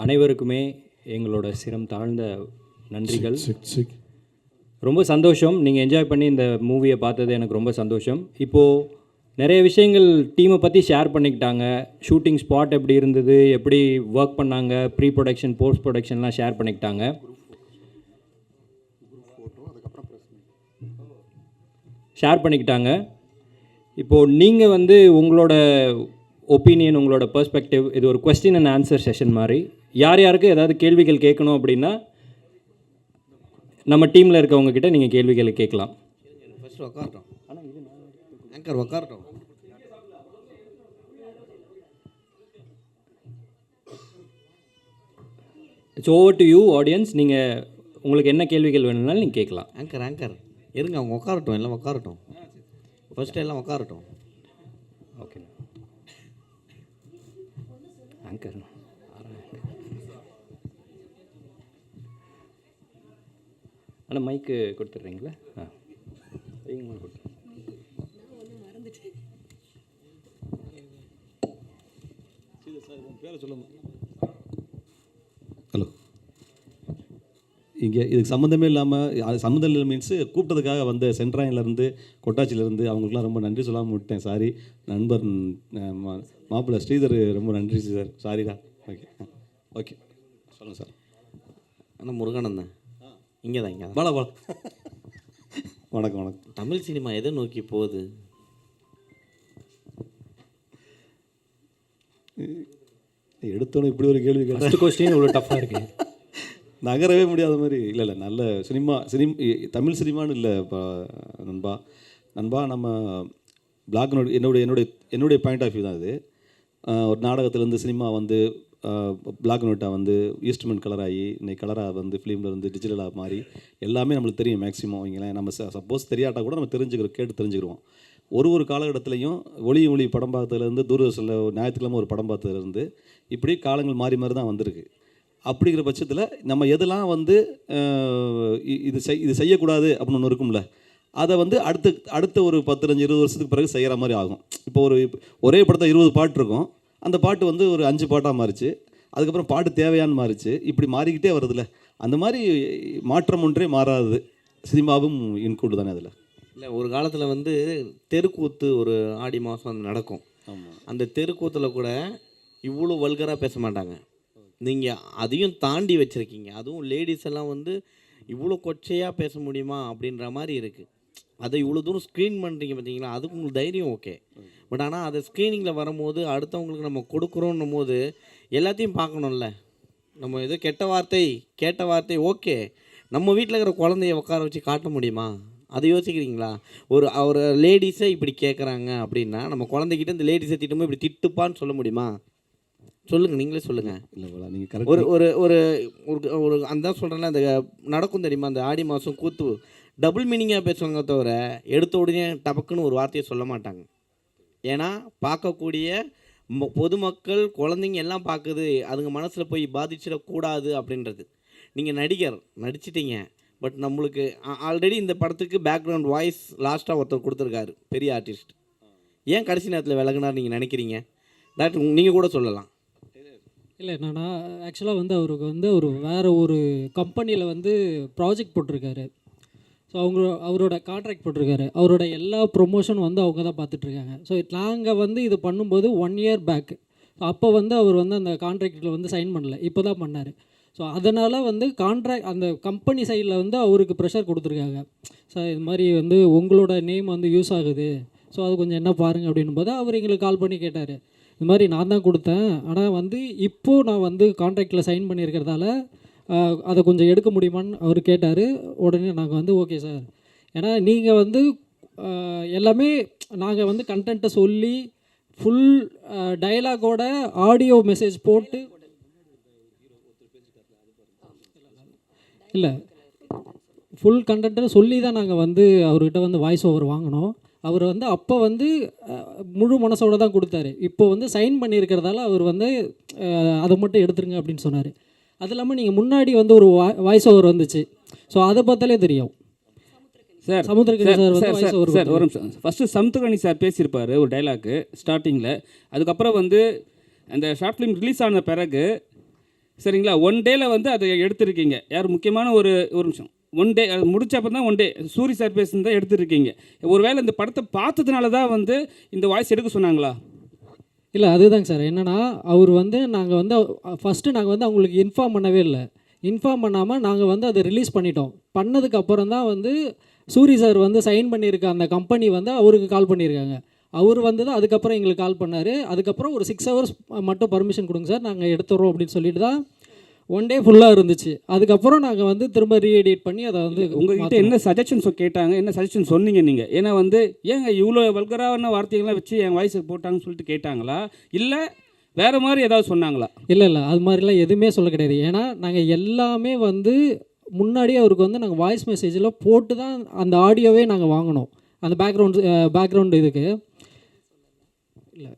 அனைவருக்குமே எங்களோட சிரம் தாழ்ந்த நன்றிகள். ரொம்ப சந்தோஷம், நீங்கள் என்ஜாய் பண்ணி இந்த மூவியை பார்த்தது எனக்கு ரொம்ப சந்தோஷம். இப்போது நிறைய விஷயங்கள் டீமை பற்றி ஷேர் பண்ணிக்கிட்டாங்க. ஷூட்டிங் ஸ்பாட் எப்படி இருந்தது, எப்படி ஒர்க் பண்ணாங்க, ப்ரீ ப்ரொடக்ஷன் போஸ்ட் ப்ரொடக்ஷன்லாம் ஷேர் பண்ணிக்கிட்டாங்க. இப்போது நீங்கள் வந்து உங்களோட ஒப்பீனியன், உங்களோட பெர்ஸ்பெக்டிவ், இது ஒரு கொஸ்டின் அண்ட் ஆன்சர் செஷன் மாதிரி. யாருக்கு ஏதாவது கேள்விகள் கேட்கணும் அப்படின்னா நம்ம டீமில் இருக்கவங்க கிட்ட நீங்கள் கேள்விகளை கேட்கலாம். ஃபர்ஸ்ட் உட்காரட்டும், ஆங்கர் உட்காரட்டும். It's over to you audience. நீங்கள் உங்களுக்கு என்ன கேள்விகள் வேணும்னாலும் நீங்கள் கேட்கலாம். ஆங்கர் இருங்க, அவங்க உட்காரட்டும், எல்லாம் உட்காரட்டும். ஃபர்ஸ்ட் எல்லாம் உட்காரட்டும். ஓகே ஆங்கர் ஆனால் மைக்கு கொடுத்துட்றீங்களா? ஹலோ, இங்கே இதுக்கு சம்மந்தமே இல்லாமல், சம்மந்தம் இல்லை மீன்ஸு கூப்பிட்டதுக்காக வந்த சென்ட்ராயின்லேருந்து கொட்டாச்சிலேருந்து அவங்களுக்குலாம் ரொம்ப நன்றி சொல்லாமல் விட்டேன். சாரி. நண்பர் மாப்பிள்ளை ஸ்ரீதர் ரொம்ப நன்றி சார். சாரிடா. ஓகே சொல்லுங்கள் சார். ஆனால் முருகானந்தன் இங்கே தான் வணக்கம். தமிழ் சினிமா எதை நோக்கி போகுது? எடுத்தோன்னே இப்படி ஒரு கேள்வி ஃபர்ஸ்ட் கொஸ்டின் இவ்வளோ டஃப்பாக இருக்குது. நகரவே முடியாத மாதிரி. இல்லை நல்ல தமிழ் சினிமான்னு இல்லை நண்பா நம்ம பிளாக் நோட் என்னுடைய பாயிண்ட் ஆஃப் வியூ தான் இது. ஒரு நாடகத்துலேருந்து சினிமா வந்து பிளாக் நோட்டாக வந்து ஈஸ்ட்மெண்ட் கலராகி இன்னைக்கு கலராக வந்து ஃபிலிமில் இருந்து டிஜிட்டலாக மாறி எல்லாமே நம்மளுக்கு தெரியும் மேக்ஸிமம். வைங்களேன், நம்ம சப்போஸ் தெரியாட்டா கூட நம்ம கேட்டு தெரிஞ்சுக்கிறோம். ஒரு காலகட்டத்துலையும் ஒளி படம் பார்த்ததுலேருந்து தூரதர்ஷனில் ஞாயிற்றுக்கிழமை ஒரு படம் பார்த்ததுலேருந்து இப்படி காலங்கள் மாறி தான் வந்திருக்கு. அப்படிங்கிற பட்சத்தில் நம்ம எதெல்லாம் வந்து இது செய்யக்கூடாது அப்படின்னு ஒன்று இருக்கும்ல, அதை வந்து அடுத்த ஒரு 10-20 வருஷத்துக்கு பிறகு செய்கிற மாதிரி ஆகும். இப்போ ஒரே படத்தை 20 பாட்டு இருக்கும், அந்த பாட்டு வந்து ஒரு 5 பாட்டாக மாறிச்சு, அதுக்கப்புறம் பாட்டு தேவையான்னு மாறிச்சு, இப்படி மாறிக்கிட்டே வருதுல்ல. அந்த மாதிரி மாற்றம் ஒன்றே மாறாது, சினிமாவும் இன்க்ளூட் தானே அதில். இல்லை, ஒரு காலத்தில் வந்து தெருக்கூத்து ஒரு ஆடி மாதம் நடக்கும். அந்த தெருக்கூத்தில் கூட இவ்வளோ வல்கராக பேச மாட்டாங்க. நீங்கள் அதையும் தாண்டி வச்சுருக்கீங்க. அதுவும் லேடிஸ் எல்லாம் வந்து இவ்வளோ கொச்சையாக பேச முடியுமா அப்படின்ற மாதிரி இருக்குது. அதை இவ்வளோ தூரம் ஸ்க்ரீன் பண்ணுறீங்க பார்த்தீங்களா, அதுக்கு உங்களுக்கு தைரியம் ஓகே. பட் ஆனால் அதை ஸ்க்ரீனிங்கில் வரும்போது அடுத்தவங்களுக்கு நம்ம கொடுக்குறோன்னும் போது எல்லாத்தையும் பார்க்கணும்ல. நம்ம ஏதோ கேட்ட வார்த்தை ஓகே, நம்ம வீட்டில் இருக்கிற குழந்தைய உட்கார வச்சு காட்ட முடியுமா? அதை யோசிக்கிறீங்களா? ஒரு லேடிஸை இப்படி கேட்குறாங்க அப்படின்னா நம்ம குழந்தைகிட்ட இந்த லேடிஸை திட்டும்போது இப்படி திட்டுப்பான்னு சொல்ல முடியுமா? சொல்லுங்கள், நீங்களே சொல்லுங்கள். இல்லை நீங்கள் ஒரு ஒரு ஒரு ஒரு அந்த சொல்கிறேன்ல, அந்த நடக்கும் தெரியுமா, அந்த ஆடி மாதம் கூத்து டபுள் மீனிங்காக பேசுவாங்க தவிர எடுத்த உடனே டபக்குன்னு ஒரு வார்த்தையை சொல்ல மாட்டாங்க. ஏன்னா பார்க்கக்கூடிய பொதுமக்கள் குழந்தைங்க எல்லாம் பார்க்குது, அதுங்க மனசில் போய் பாதிச்சிடக்கூடாது அப்படின்றது. நீங்கள் நடிச்சிட்டீங்க, பட் நம்மளுக்கு ஆல்ரெடி இந்த படத்துக்கு பேக்ரவுண்ட் வாய்ஸ் லாஸ்ட்டாக ஒருத்தர் கொடுத்துருக்காரு, பெரிய ஆர்டிஸ்ட். ஏன் கடைசி நேரத்தில் விலகுனார் நீங்கள் நினைக்கிறீங்க? டாக்டர் நீங்கள் கூட சொல்லலாம். இல்லை, என்னன்னா ஆக்சுவலாக வந்து அவருக்கு வந்து வேறு ஒரு கம்பெனியில் வந்து ப்ராஜெக்ட் போட்டிருக்காரு. ஸோ அவரோட கான்ட்ராக்ட் போட்டிருக்காரு. அவரோட எல்லா ப்ரொமோஷனும் வந்து அவங்க தான் பார்த்துட்ருக்காங்க. ஸோ நாங்கள் வந்து இது பண்ணும்போது 1 இயர் பேக், அப்போ வந்து அவர் வந்து அந்த கான்ட்ராக்டில் வந்து சைன் பண்ணல, இப்போ தான் பண்ணார். ஸோ அதனால் வந்து அந்த கம்பெனி சைடில் வந்து அவருக்கு ப்ரெஷர் கொடுத்துருக்காங்க. சார் இது மாதிரி வந்து உங்களோட நேம் வந்து யூஸ் ஆகுது, ஸோ அது கொஞ்சம் என்ன பாருங்கள் அப்படின்னும் போது அவர் எங்களுக்கு கால் பண்ணி கேட்டார். இது மாதிரி நான் தான் கொடுத்தேன், ஆனால் வந்து இப்போது நான் வந்து கான்ட்ராக்டில் சைன் பண்ணியிருக்கிறதால அதை கொஞ்சம் எடுக்க முடியுமான்னு அவர் கேட்டார். உடனே நாங்கள் வந்து ஓகே சார், ஏன்னா நீங்கள் வந்து எல்லாமே நாங்கள் வந்து கண்டென்ட்டை சொல்லி ஃபுல் டயலாகோட ஆடியோ மெசேஜ் போட்டு இல்லை ஃபுல் கண்டென்ட்டை சொல்லி தான் நாங்கள் வந்து அவர்கிட்ட வந்து வாய்ஸ் ஓவர் வாங்கினோம். அவர் வந்து அப்போ வந்து முழு மனசோட தான் கொடுத்தாரு. இப்போ வந்து சைன் பண்ணியிருக்கிறதால அவர் வந்து அதை மட்டும் எடுத்துருங்க அப்படின்னு சொன்னார். அது இல்லாமல் நீங்கள் முன்னாடி வந்து ஒரு வாய்ஸ் ஓவர் வந்துச்சு. ஸோ அதை பார்த்தாலே தெரியும். சார் சமுத்திரக்கனி சார் வந்து வாய்ஸ் ஓவர் சார் ஒரு நிமிஷம். ஃபஸ்ட்டு சமுத்திரக்கனி சார் பேசியிருப்பார் ஒரு டைலாக்கு ஸ்டார்டிங்கில். அதுக்கப்புறம் வந்து அந்த ஷார்ட் ஃபிலிம் ரிலீஸ் ஆன பிறகு சரிங்களா, ஒன் டேயில் வந்து அதை எடுத்திருக்கீங்க. யார் முக்கியமான ஒரு நிமிஷம், ஒன் டே அது முடிச்சப்போ தான் ஒன் டே சூரி சார் பேசுனது தான் எடுத்துருக்கீங்க. ஒருவேளை இந்த படத்தை பார்த்ததுனால தான் வந்து இந்த வாய்ஸ் எடுக்க சொன்னாங்களா? இல்லை அதுதாங்க சார். என்னென்னா அவர் வந்து நாங்கள் வந்து ஃபஸ்ட்டு நாங்கள் வந்து அவங்களுக்கு இன்ஃபார்ம் பண்ணவே இல்லை. இன்ஃபார்ம் பண்ணாமல் நாங்கள் வந்து அதை ரிலீஸ் பண்ணிட்டோம். பண்ணதுக்கப்புறம் தான் வந்து சூரி சார் வந்து சைன் பண்ணியிருக்க அந்த கம்பெனி வந்து அவருக்கு கால் பண்ணியிருக்காங்க. அவர் வந்து தான் அதுக்கப்புறம் எங்களுக்கு கால் பண்ணார். அதுக்கப்புறம் ஒரு 6 hours மட்டும் பர்மிஷன் கொடுங்க சார், நாங்கள் எடுத்துறோம் அப்படின்னு சொல்லிட்டு தான் ஒன் டே ஃபுல்லாக இருந்துச்சு. அதுக்கப்புறம் நாங்கள் வந்து திரும்ப ரீஎடிட் பண்ணி அதை வந்து உங்கள்கிட்ட என்ன சஜஷன்ஸ் கேட்டாங்க, என்ன சஜஷன் சொன்னீங்க நீங்கள்? ஏன்னா வந்து ஏங்க இவ்வளோ வல்கரான வார்த்தைகள்லாம் வச்சு என் வாய்ஸை போட்டாங்கன்னு சொல்லிட்டு கேட்டாங்களா, இல்லை வேறு மாதிரி ஏதாவது சொன்னாங்களா? இல்லை அது மாதிரிலாம் எதுவுமே சொல்ல கிடையாது. ஏன்னா நாங்கள் எல்லாமே வந்து முன்னாடியே அவருக்கு வந்து நாங்கள் வாய்ஸ் மெசேஜில் போட்டு தான் அந்த ஆடியோவே நாங்கள் வாங்கினோம். அந்த பேக்ரவுண்டு இதுக்கு இல்லை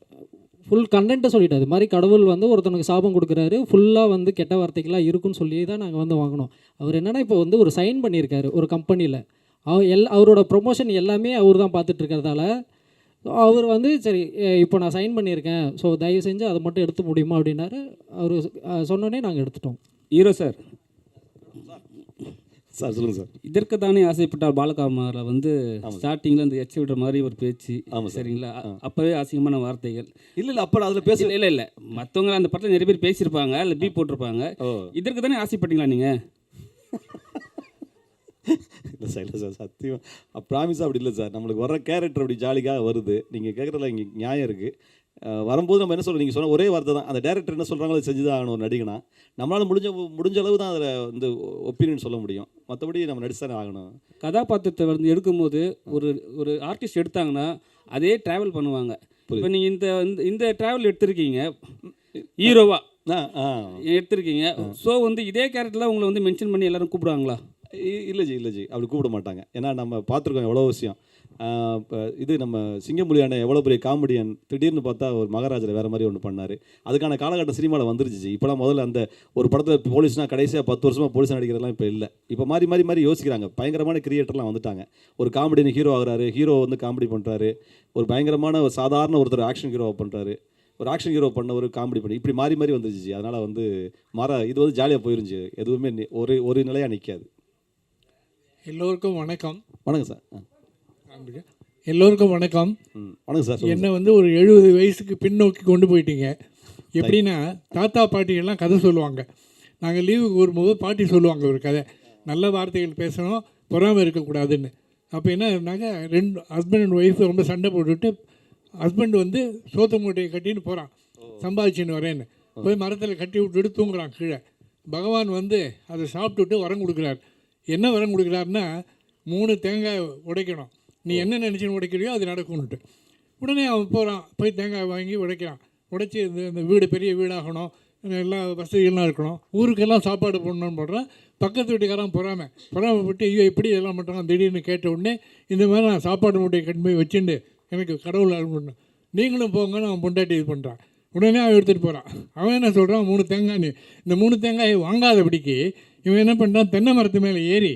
ஃபுல் கண்டென்ட்டை சொல்லிட்டு அது மாதிரி கடவுள் வந்து ஒருத்தனுக்கு சாபம் கொடுக்குறாரு, ஃபுல்லாக வந்து கெட்ட வார்த்தைகளாக இருக்குன்னு சொல்லி தான் நாங்கள் வந்து வாங்கினோம். அவர் என்னென்னா இப்போ வந்து ஒரு சைன் பண்ணியிருக்காரு ஒரு கம்பெனியில். அவரோட ப்ரொமோஷன் எல்லாமே அவர் தான் பார்த்துட்டு இருக்கிறதால அவர் வந்து சரி இப்போ நான் சைன் பண்ணியிருக்கேன், ஸோ தயவு செஞ்சு அதை மட்டும் எடுத்து முடியுமா அப்படின்னாரு. அவர் சொன்னோன்னே நாங்கள் எடுத்துட்டோம். ஹீரோ சார் சார் சொல்லுங்கள் சார். இதற்கு தானே ஆசைப்பட்டார் பாலகாமரில் வந்து ஸ்டார்டிங்கில் அந்த எச்ச விடுற மாதிரி ஒரு பேச்சு. ஆமாம் சரிங்களா, அப்போவே அசிங்கமான வார்த்தைகள். இல்லை அப்போ அதில் பேச இல்லை மற்றவங்க அந்த படத்தில் நிறைய பேர் பேசியிருப்பாங்க, இல்லை பீ போட்டிருப்பாங்க. இதற்கு தானே ஆசைப்பட்டீங்களா நீங்கள்? இல்லை சார் இல்லை சார் சத்தியம் ப்ராமிஸாக அப்படி இல்லை சார். நம்மளுக்கு வர கேரக்டர் அப்படி ஜாலிக்காக வருது. நீங்கள் கேட்குறதுல இங்கே நியாயம் இருக்குது. வரும்போது நம்ம என்ன சொல்கிறோம், நீங்கள் சொன்ன ஒரே வார்த்தை தான், அந்த டேரக்டர் என்ன சொல்கிறாங்களோ அதை செஞ்சு தான் ஆகணும். ஒரு நடிகனா நம்மளால் முடிஞ்ச அளவு தான் அதில் வந்து ஒப்பீனியன் சொல்ல முடியும். மற்றபடி நம்ம நடிச்சுதானே ஆகணும். கதாபாத்திரத்தை வந்து எடுக்கும்போது ஒரு ஆர்டிஸ்ட் எடுத்தாங்கன்னா அதே ட்ராவல் பண்ணுவாங்க. இப்போ நீங்கள் இந்த ட்ராவல் எடுத்திருக்கீங்க, ஹீரோவா எடுத்திருக்கீங்க. ஸோ வந்து இதே கேரக்டரில் உங்களை வந்து மென்ஷன் பண்ணி எல்லோரும் கூப்பிடுவாங்களா? இல்லை ஜி அப்படி கூப்பிட மாட்டாங்க. ஏன்னா நம்ம பார்த்துருக்கோம் எவ்வளோ விஷயம். இப்போ இது நம்ம சிங்கமொழியான எவ்வளோ பெரிய காமெடியன், திடீர்னு பார்த்தா ஒரு மகாராஜில் வேறு மாதிரி ஒன்று பண்ணார். அதுக்கான காலகட்டம் சினிமாவில் வந்துருச்சு. இப்போலாம் முதல்ல அந்த ஒரு படத்தில் போலீஸ்னால் கடைசியாக 10 வருஷமாக போலீஸ் நடிக்கிறதுலாம் இப்போ இல்லை. இப்போ மாறி யோசிக்கிறாங்க. பயங்கரமான கிரியேட்டர்லாம் வந்துட்டாங்க. ஒரு காமெடியன் ஹீரோ ஆகிறாரு, ஹீரோ வந்து காமெடி பண்ணுறாரு. ஒரு பயங்கரமான ஒரு சாதாரண ஒருத்தர் ஆக்ஷன் ஹீரோவை பண்ணுறாரு, ஒரு ஆக்ஷன் ஹீரோ பண்ண ஒரு காமெடி பண்ணி இப்படி மாறி வந்துருச்சு. அதனால் வந்து இது வந்து ஜாலியாக போயிருந்துச்சு. எதுவுமே ஒரு நிலையாக நிற்காது. எல்லோருக்கும் வணக்கம். வணக்கம் சார். எல்லோருக்கும் வணக்கம். வணக்கம் சார். என்ன வந்து ஒரு 70 வயசுக்கு பின்னோக்கி கொண்டு போயிட்டீங்க. எப்படின்னா தாத்தா பாட்டிகள்லாம் கதை சொல்லுவாங்க. நாங்கள் லீவுக்கு வரும்போது பாட்டி சொல்லுவாங்க ஒரு கதை, நல்ல வார்த்தைகள் பேசணும், பொறாமை இருக்கக்கூடாதுன்னு. அப்போ என்னன்னாக்க 2 ஹஸ்பண்ட் அண்ட் ஒய்ஃப் ரொம்ப சண்டை போட்டுவிட்டு ஹஸ்பண்ட் வந்து சோத்து மூட்டையை கட்டின்னு போகிறான், சம்பாதிச்சின்னு வரேன்னு போய் மரத்தில் கட்டி விட்டுட்டு தூங்குறான் கீழே. பகவான் வந்து அதை சாப்பிட்டுட்டு வரம் கொடுக்குறார். என்ன வரம் கொடுக்குறாருன்னா 3 தேங்காய் உடைக்கணும், நீ என்ன நினச்சின்னு உடைக்கிறியோ அது நடக்கும்னுட்டு. உடனே அவன் போகிறான், போய் தேங்காய் வாங்கி உடைக்கிறான். உடைச்சி இந்த வீடு பெரிய வீடாகணும், எல்லா வசதிகள்லாம் இருக்கணும், ஊருக்கெல்லாம் சாப்பாடு போடணும்னு போடுறான். பக்கத்து வீட்டுக்காரன் பொறாமைப்பட்டு ஐயோ எப்படி இதெல்லாம் பண்ணுறான் திடீர்னு கேட்ட உடனே இந்த மாதிரி நான் சாப்பாடு மூட்டையை கட்டி போய் வச்சுட்டு எனக்கு கடவுள் அனுப்பணும், நீங்களும் போங்கன்னு அவன் பொண்டாட்டி இது பண்ணுறான். உடனே அவன் எடுத்துகிட்டு போகிறான். அவன் என்ன சொல்கிறான், 3 தேங்காய் இந்த 3 தேங்காயை வாங்காதபடிக்கு இவன் என்ன பண்ணுறான், தென்னை மரத்து மேலே ஏறி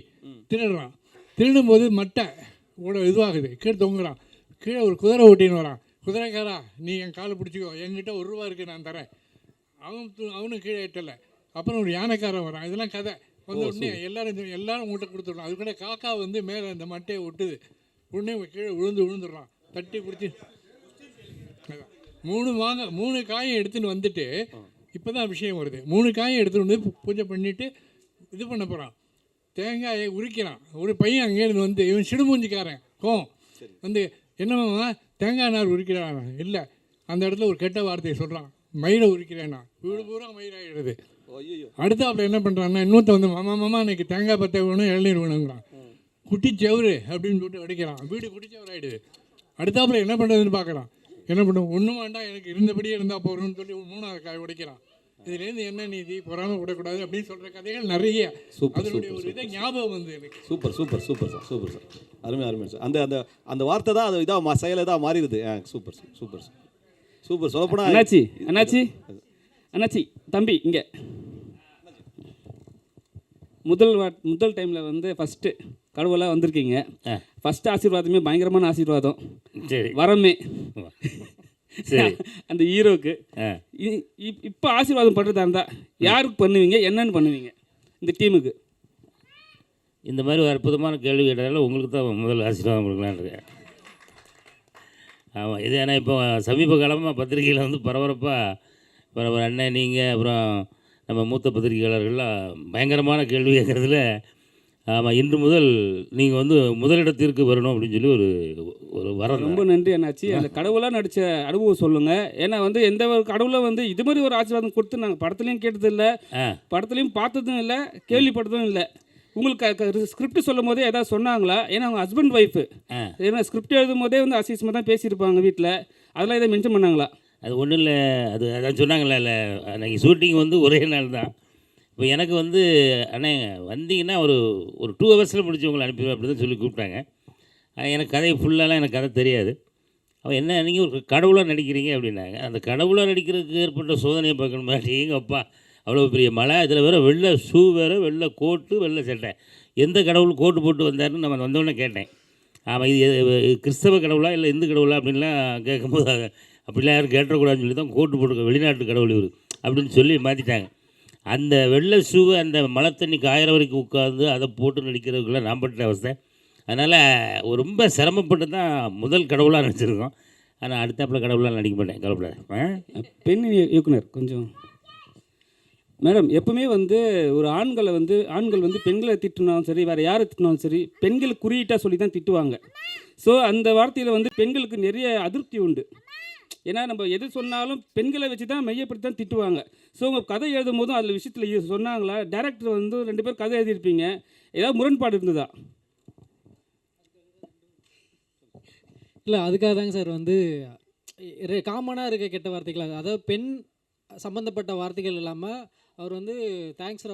திருடுறான். திருடும்போது மட்டை இதுவாகுது, கீழே தொங்குறான். கீழே ஒரு குதிரை ஓட்டின்னு வரான். குதிரைக்காரா நீ என் காலை பிடிச்சிக்கோ, என்கிட்ட 1 ரூபா இருக்குது நான் தரேன். அவனும் கீழே எட்டலை. அப்புறம் ஒரு யானைக்காரன் வரான். இதெல்லாம் கதை வந்த உடனே எல்லாரும் உங்கள்கிட்ட கொடுத்துட்றான். அதுக்குள்ளே காக்கா வந்து மேலே அந்த மட்டையை ஒட்டுது. உடனே கீழே விழுந்துடுறான். தட்டி பிடிச்சி 3 காயும் எடுத்துன்னு வந்துட்டு இப்போ தான் விஷயம் வருது. 3 காயும் எடுத்துகிட்டு வந்து பூஜை பண்ணிவிட்டு இது பண்ண போகிறான். தேங்காயை உரிக்கிறான். ஒரு பையன் அங்கேருந்து வந்து இவன் சிடுமூஞ்சிக்காரன் வந்து என்னம்மா தேங்காய் நார் உரிக்கிறான். இல்லை, அந்த இடத்துல ஒரு கெட்ட வார்த்தையை சொல்கிறான், மயிரை உரிக்கிறேன்னா. வீடு பூரா மயிராகிடுது. அடுத்து அப்படி என்ன பண்ணுறான்னா இன்னொருத்த வந்து மாமா இன்னைக்கு தேங்காய் பற்ற வேணும், இளநீர் வேணுங்கிறான். குட்டிச்சவரு அப்படின்னு சொல்லிட்டு உடைக்கிறான். வீடு குட்டிச்சவர் ஆகிடுது. அடுத்தாப்புல என்ன பண்ணுறதுன்னு பார்க்குறான். என்ன பண்ணும், ஒன்றும் வேண்டாம் எனக்கு இருந்தபடியே இருந்தால் போகிறோம்னு சொல்லி 3வது காய் உடைக்கிறான். இதுலேருந்து என்ன நீதி, பொறாமல் விடக்கூடாது அப்படின்னு சொல்கிற கதைகள் நிறைய. அதனுடைய ஒரு இதை ஞாபகம் வந்து எனக்கு. Super super super sir, super sir, அருமை அருமை சார். அந்த அந்த அந்த வார்த்தை தான் அது இதாக செயல் இதாக மாறிடுது. Super super sir, super. சொல்லப்போனால் அண்ணாச்சி அண்ணாச்சி அண்ணாச்சி தம்பி இங்கே முதல் டைமில் வந்து ஃபஸ்ட்டு கடவுளாக வந்திருக்கீங்க. ஃபஸ்ட்டு ஆசீர்வாதமே பயங்கரமான ஆசீர்வாதம். சரி, வரமே சரி. அந்த ஹீரோக்கு இப்போ ஆசீர்வாதம் பண்ணுறதா இருந்தால் யாருக்கு பண்ணுவீங்க, என்னன்னு பண்ணுவீங்க இந்த டீமுக்கு? இந்த மாதிரி ஒரு அற்புதமான கேள்வி கேட்டதால உங்களுக்கு தான் முதல் ஆசீர்வாதம் கொடுக்கலான்னு இருக்கேன். ஆமாம், இது ஏன்னா இப்போ சமீப காலமாக பத்திரிகையில் வந்து பரபரப்பாக ஒரு அண்ணன் நீங்கள் அப்புறம் நம்ம மூத்த பத்திரிகையாளர்கள்லாம் பயங்கரமான கேள்வி கேட்குறதுல, ஆமாம், இன்று முதல் நீங்கள் வந்து முதலிடத்திற்கு வரணும் அப்படின்னு சொல்லி ஒரு வரம். ரொம்ப நன்றி அண்ணாச்சி. அந்த கடவுளாக நடித்த அனுபவம் சொல்லுங்கள். ஏன்னா வந்து எந்த ஒரு கடவுளை வந்து இது மாதிரி ஒரு ஆசீர்வாதம் கொடுத்து நாங்கள் படத்துலையும் கேட்டதில்லை, படத்துலையும் பார்த்ததும் இல்லை, கேள்விப்பட்டதும் இல்லை. உங்களுக்கு ஸ்கிரிப்ட் சொல்லும் போதே ஏதாவது சொன்னாங்களா? ஏன்னா அவங்க ஹஸ்பண்ட் ஒய்ஃபு, ஏன்னா ஸ்கிரிப்ட் எழுதும் போதே வந்து அசிஸ்மாக தான் பேசியிருப்பாங்க வீட்டில், அதெல்லாம் எதாவது மென்ஷன் பண்ணாங்களா? அது ஒன்றும் இல்லை, அதான் சொன்னாங்கல்ல, இல்லை அன்றைக்கி ஷூட்டிங் வந்து ஒரே நாள் தான். இப்போ எனக்கு வந்து அண்ணே வந்தீங்கன்னா ஒரு 2 ஹவர்ஸில் முடிச்சு உங்களை அனுப்பிடுவேன் அப்படி தான் சொல்லி கூப்பிட்டாங்க. எனக்கு கதை ஃபுல்லாலாம் எனக்கு கதை தெரியாது. அவன் என்ன நீங்கள் ஒரு கடவுளாக நடிக்கிறீங்க அப்படின்னாங்க. அந்த கடவுளாக நடிக்கிறதுக்கு ஏற்பட்ட சோதனையை பார்க்கணும். எங்கள் அப்பா அவ்வளோ பெரிய மழை, இதில் வேறு வெள்ளை ஷூ வேறு, வெள்ளை கோட்டு, வெள்ளை சட்டை. எந்த கடவுள் கோட்டு போட்டு வந்தாருன்னு நம்ம வந்தோடனே கேட்டேன். ஆமாம், இது கிறிஸ்தவ கடவுளா இல்லை இந்து கடவுளா அப்படின்லாம் கேட்கும்போது அப்படிலாம் யாரும் கேட்டக்கூடாதுன்னு சொல்லி தான் கோட்டு போட்டு வெளிநாட்டு கடவுள் இவர் அப்படின்னு சொல்லி மாற்றிட்டாங்க. அந்த வெள்ளை ஷூவை அந்த மழை தண்ணி காயிற வரைக்கும் உட்காந்து அதை போட்டு நடிக்கிறதுக்குள்ளே நான் பட்ட அவஸ்தை. அதனால் ரொம்ப சிரமப்பட்டு தான் முதல் கடவுளாக நடிச்சிருக்கோம். ஆனால் அடுத்தாப்புல கடவுளாக நடிக்க மாட்டேன், கவலைப்படாத. பெண் இயக்குனர் கொஞ்சம் மேடம், எப்பவுமே வந்து ஒரு ஆண்கள் வந்து பெண்களை திட்டினாலும் சரி, வேறு யாரை திட்டினாலும் சரி, பெண்கள் குறியீட்டாக சொல்லி தான் திட்டுவாங்க. ஸோ அந்த வார்த்தையில் வந்து பெண்களுக்கு நிறைய அதிருப்தி உண்டு. ஏன்னா நம்ம எது சொன்னாலும் பெண்களை வச்சு தான் மையப்படுத்தி தான் திட்டுவாங்க. ஸோ உங்கள் கதை எழுதும் போதும் அதில் விஷயத்தில் சொன்னாங்களா? டேரக்டர் வந்து 2 பேர் கதை எழுதியிருப்பீங்க, ஏதாவது முரண்பாடு இருந்ததா? இல்லை, அதுக்காக தாங்க சார் வந்து காமனாக இருக்க கெட்ட வார்த்தைகள், அதாவது பெண் சம்மந்தப்பட்ட வார்த்தைகள் இல்லாமல் அவர் வந்து தேங்க்ஸ்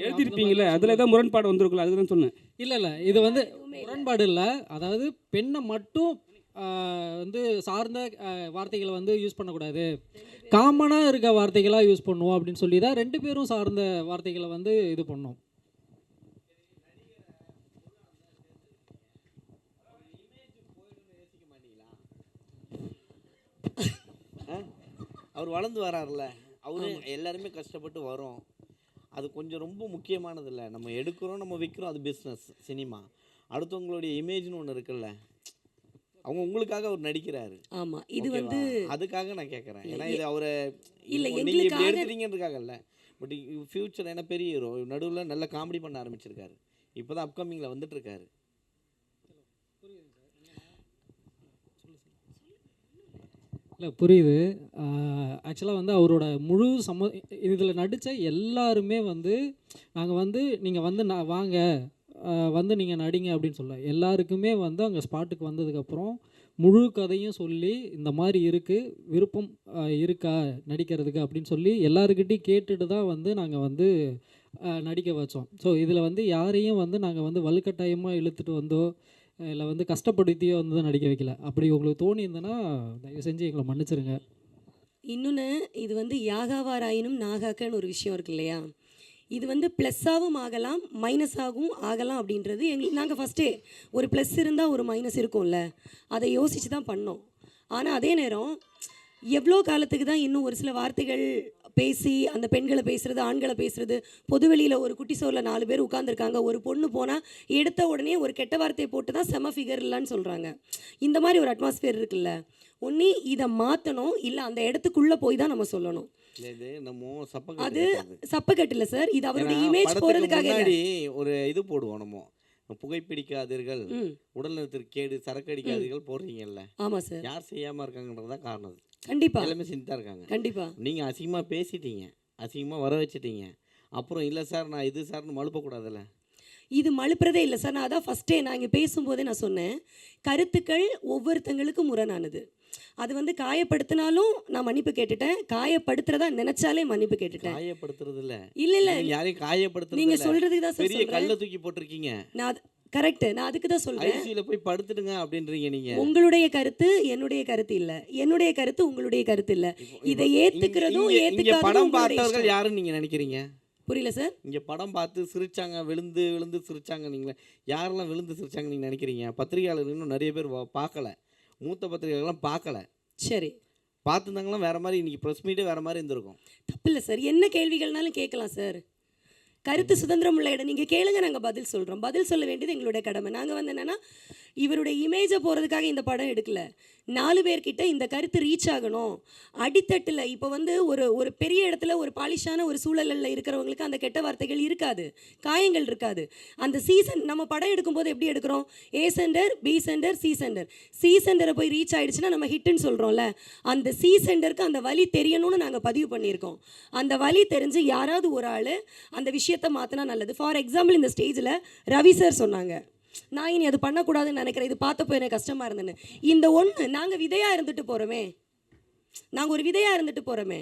எழுதியிருப்பீங்களே, அதில் ஏதாவது முரண்பாடு வந்திருக்குல்ல, அதுக்கு தான் சொன்னேன். இல்லை இது வந்து முரண்பாடு இல்லை. அதாவது பெண்ணை மட்டும் வந்து சார்ந்த வார்த்தைகளை வந்து யூஸ் பண்ணக்கூடாது, காமனாக இருக்க வார்த்தைகளாக யூஸ் பண்ணுவோம் அப்படின்னு சொல்லி தான் 2 பேரும் சார்ந்த வார்த்தைகளை வந்து இது பண்ணோம். அவர் வளர்ந்து வராருல்ல, அவரு எல்லாருமே கஷ்டப்பட்டு வரோம். அது கொஞ்சம் ரொம்ப முக்கியமானது இல்லை. நம்ம எடுக்கிறோம், நம்ம விற்கிறோம், அது பிஸ்னஸ். சினிமா அடுத்தவங்களுடைய இமேஜ்னு ஒன்று இருக்குல்ல, அவங்க உங்களுக்காக அவர் நடிக்கிறாரு. ஆமாம், இது வந்து அதுக்காக நான் கேட்குறேன். ஏன்னா இது அவரை இல்லை நீங்கள் இப்படி எடுத்துறீங்கன்றதுக்காகல்ல, பட் ஃப்யூச்சர் ஏன்னா பெரிய ஹீரோ, நடுவில் நல்ல காமெடி பண்ண ஆரம்பிச்சிருக்காரு. இப்போ தான் அப்கமிங்கில் வந்துட்டுருக்காரு. இல்லை புரியுது. ஆக்சுவலாக வந்து அவரோட முழு இதில் நடித்த எல்லாருமே வந்து நாங்கள் வந்து நீங்கள் வந்து வாங்க வந்து நீங்கள் நடிங்க அப்படின்னு சொல்ல, எல்லாருக்குமே வந்து அங்கே ஸ்பாட்டுக்கு வந்ததுக்கப்புறம் முழு கதையும் சொல்லி இந்த மாதிரி இருக்குது, விருப்பம் இருக்கா நடிக்கிறதுக்கு அப்படின்னு சொல்லி எல்லாருக்கிட்டையும் கேட்டுட்டு தான் வந்து நாங்கள் வந்து நடிக்க வச்சோம். ஸோ இதில் வந்து யாரையும் வந்து நாங்கள் வந்து வலுக்கட்டாயமாக இழுத்துட்டு வந்தோ இல்லை வந்து கஷ்டப்படுத்தியோ வந்து தான் நடிக்க வைக்கல. அப்படி உங்களுக்கு தோணி இருந்ததுன்னா தயவு செஞ்சு எங்களை மன்னிச்சிருங்க. இன்னொன்று, இது வந்து யாகாவாராயினும் நாகாக்கன்னு ஒரு விஷயம் இருக்கு இல்லையா? இது வந்து ப்ளஸ்ஸாகவும் ஆகலாம், மைனஸாகவும் ஆகலாம் அப்படின்றது நாங்கள் ஃபஸ்ட்டே ஒரு ப்ளஸ் இருந்தால் ஒரு மைனஸ் இருக்கும்ல, அதை யோசித்து தான் பண்ணோம். ஆனால் அதே நேரம் எவ்வளோ காலத்துக்கு தான் இன்னும் ஒரு சில வார்த்தைகள் பேசி அந்த பெண்களை பேசுகிறது, ஆண்களை பேசுகிறது, பொதுவெளியில் ஒரு குட்டி சோரில் 4 பேர் உட்காந்துருக்காங்க, ஒரு பொண்ணு போனால் எடுத்த உடனே ஒரு கெட்ட வார்த்தையை போட்டு தான் செம ஃபிகர் இல்லைன்னு சொல்கிறாங்க. இந்த மாதிரி ஒரு அட்மாஸ்பியர் இருக்குல்ல, ஒன்று இதை மாற்றணும், இல்லை அந்த இடத்துக்குள்ளே போய் தான் நம்ம சொல்லணும். அது சப்பக்கட்டு இல்லை சார், இது அவருடைய இமேஜ் போகிறதுக்காக ஒரு இது போடுவோம். நம்ம புகைப்பிடிக்காதீர்கள், உடல் நலத்திற்கு கேடு, சரக்கு அடிக்காதீர்கள் போடுறீங்கல்ல. ஆமாம் சார், யார் செய்யாமல் இருக்காங்கன்றதான் காரணம். கண்டிப்பாக எல்லாமே செஞ்சு தான் இருக்காங்க. கண்டிப்பாக நீங்கள் அசிங்கமாக பேசிட்டீங்க, அசிங்கமாக வர வச்சுட்டீங்க, அப்புறம் இல்லை சார் நான் இது சார்னு மழுப்பக்கூடாதுல்ல. இது மழுப்புறதே இல்லை சார். நான் அதான் ஃபஸ்ட்டே நான் இங்கே பேசும்போதே நான் சொன்னேன், கருத்துக்கள் ஒவ்வொருத்தங்களுக்கும் முரணானது. அது வந்து காயப்படுத்தினாலும் நான் மன்னிப்பு கேட்டுட்டேன், காயப்படுத்துறதா நினைச்சாலே மன்னிப்பு கேட்டுட்டேன். காயப்படுத்துறது இல்ல. இல்ல யாரையும் காயப்படுத்துறது நீங்க இல்ல. சொல்றதுக்கு தான் சார் பெரிய சொல்றேன். கல்ல தூக்கி போட்டிருக்கீங்க. நான் கரெக்ட், நான் அதுக்கு தான் சொல்றேன். ஐசியூல போய் படுத்துடுங்க அப்படின்றீங்க நீங்க. உங்களுடைய கருத்து என்னுடைய கருத்து இல்ல, என்னுடைய கருத்து உங்களுடைய கருத்து இல்ல. இதை ஏத்துக்கிறதும் இங்க ஏத்துக்காததும் படம் உங்களுடைய பார்த்தவர்கள் இஷ்டம். யாருன்னு நீங்க நினைக்கிறீங்க? புரியல சார். இங்க படம் பார்த்து சிரிச்சாங்க, விழுந்து விழுந்து சிரிச்சாங்க. நீங்க யாரெல்லாம் விழுந்து சிரிச்சாங்க நீங்க நினைக்கிறீங்க? பத்திரிகையாளர் இன்னும் நிறைய பேர் பார்க்கல, மூத்த பத்திரிகையாளர்லாம் பார்க்கல. சரி, பார்த்துருந்தாங்களாம் வேற மாதிரி, இன்னைக்கு ப்ரெஸ் மீட்டே வேற மாதிரி இருந்திருக்கும். தப்பில்லை சார், என்ன கேள்விகள்னாலும் கேட்கலாம் சார். கருத்து சுதந்திரம் உள்ள இடம், நீங்கள் கேளுங்க, நாங்கள் பதில் சொல்கிறோம். பதில் சொல்ல வேண்டியது எங்களுடைய கடமை. நாங்கள் வந்து என்னென்னா, இவருடைய இமேஜை போகிறதுக்காக இந்த படம் எடுக்கல. 4 பேர்கிட்ட இந்த கருத்து ரீச் ஆகணும். அடித்தட்டில் இப்போ வந்து ஒரு பெரிய இடத்துல ஒரு பாலிஷான ஒரு சூழலில் இருக்கிறவங்களுக்கு அந்த கெட்ட வார்த்தைகள் இருக்காது, காயங்கள் இருக்காது. அந்த சீசன் நம்ம படம் எடுக்கும்போது எப்படி எடுக்கிறோம்? A centre, B centre, C centre. C சென்டரை போய் ரீச் ஆகிடுச்சுன்னா நம்ம ஹிட்டுன்னு சொல்கிறோம்ல. அந்த C சென்டருக்கு அந்த வழி தெரியணும்னு நாங்கள் பதிவு பண்ணியிருக்கோம். அந்த வழி தெரிஞ்சு யாராவது ஒரு ஆள் அந்த விஷயத்தை மாற்றினா நல்லது. ஃபார் எக்ஸாம்பிள், இந்த ஸ்டேஜில் ரவி சார் சொன்னாங்க, நான் இனி அது பண்ணக்கூடாதுன்னு நினைக்கிறேன், இது பார்த்தப்போ எனக்கு கஷ்டமாக இருந்தேன்னு. இந்த ஒன்று நாங்கள் விதையாக இருந்துட்டு போகிறோமே, நாங்கள் ஒரு விதையாக இருந்துட்டு போகிறோமே.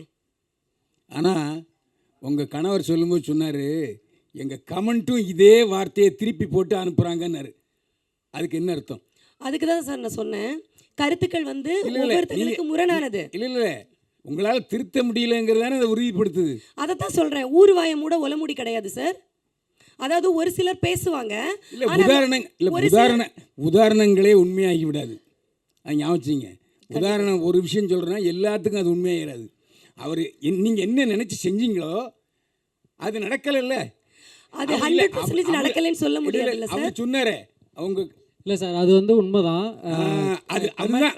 ஆனால் உங்கள் கணவர் சொல்லும்போது சொன்னார், எங்கள் கமெண்ட்டும் இதே வார்த்தையை திருப்பி போட்டு அனுப்புகிறாங்கன்னாரு. அதுக்கு என்ன அர்த்தம்? அதுக்கு தான் சார் நான் சொன்னேன், கருத்துக்கள் வந்து ஒவ்வொருத்தங்களுக்கு முரணானது. இல்லை, உங்களால் திருத்த முடியலங்கிறதானே அதை உறுதிப்படுத்துது. அதைத்தான் சொல்கிறேன், ஊர்வாய மூட ஒலமுடி கிடையாது சார். அதாவது ஒரு சிலர் பேசுவாங்க, உதாரணங்களே உண்மையாகி விடாது. அது ஞாபகிங்க. உதாரணம் ஒரு விஷயம் சொல்கிறேன்னா எல்லாத்துக்கும் அது உண்மையாகிடாது. அவர் நீங்கள் என்ன நினச்சி செஞ்சீங்களோ அது நடக்கலைல்ல. அது 100% நடக்கலைன்னு சொல்ல முடியாது அவர் சொன்னாரே அவங்க. இல்லை சார், அது வந்து உண்மைதான். அதுதான்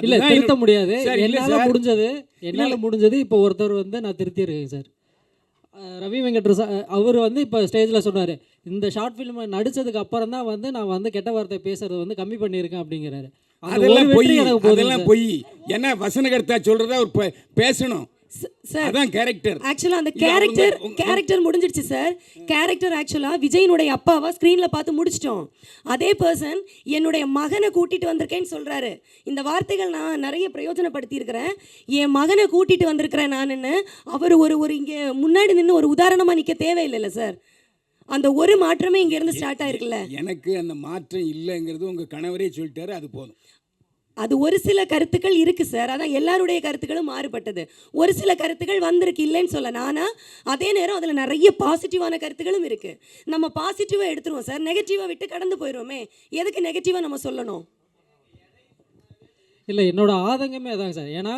இல்லை, திருத்த முடியாது. என்னால் முடிஞ்சது இப்போ ஒருத்தர் வந்து நான் திருத்தியிருக்கேன் சார். ரவி வெங்கட் அவர் வந்து இப்போ ஸ்டேஜில் சொன்னார், இந்த ஷார்ட் ஃபிலிம் நடித்ததுக்கு அப்புறம் தான் வந்து நான் வந்து கெட்ட வார்த்தை பேசுறது வந்து கம்மி பண்ணியிருக்கேன் அப்படிங்கிறாரு. அதெல்லாம் பொய். ஏன்னா வசனகர்த்தா சொல்கிறத அவர் பேசணும். அதான் கேரக்டர். ஆக்சுவலாக அந்த கேரக்டர் முடிஞ்சிடுச்சு சார். கேரக்டர் ஆக்சுவலாக விஜயனுடைய அப்பாவா ஸ்க்ரீனில் பார்த்து முடிச்சிட்டோம். அதே பர்சன் என்னுடைய மகனை கூட்டிகிட்டு வந்திருக்கேன்னு சொல்கிறாரு. இந்த வார்த்தைகள் நான் நிறைய பிரயோஜனப்படுத்தி இருக்கிறேன். என் மகனை கூட்டிகிட்டு வந்திருக்கிறேன் நானுன்னு அவர் ஒரு இங்கே முன்னாடி நின்று ஒரு உதாரணமாக நிற்க தேவையில்லைல்ல சார். அந்த ஒரு மாற்றமே இங்கேருந்து ஸ்டார்ட் ஆயிருக்குல்ல. எனக்கு அந்த மாற்றம் இல்லைங்கிறது உங்கள் கணவரே சொல்லிட்டாரு, அது போதும். அது ஒரு சில கருத்துக்கள் இருக்குது சார். அதான் எல்லாருடைய கருத்துக்களும் மாறுபட்டது. ஒரு சில கருத்துக்கள் வந்திருக்கு, இல்லைன்னு சொல்ல. ஆனால் அதே நேரம் அதில் நிறைய பாசிட்டிவான கருத்துக்களும் இருக்குது. நம்ம பாசிட்டிவாக எடுத்துருவோம் சார், நெகட்டிவாக விட்டு கடந்து போயிடுவோமே. எதுக்கு நெகட்டிவாக நம்ம சொல்லணும்? இல்லை, என்னோடய ஆதங்கமே அதாங்க சார். ஏன்னா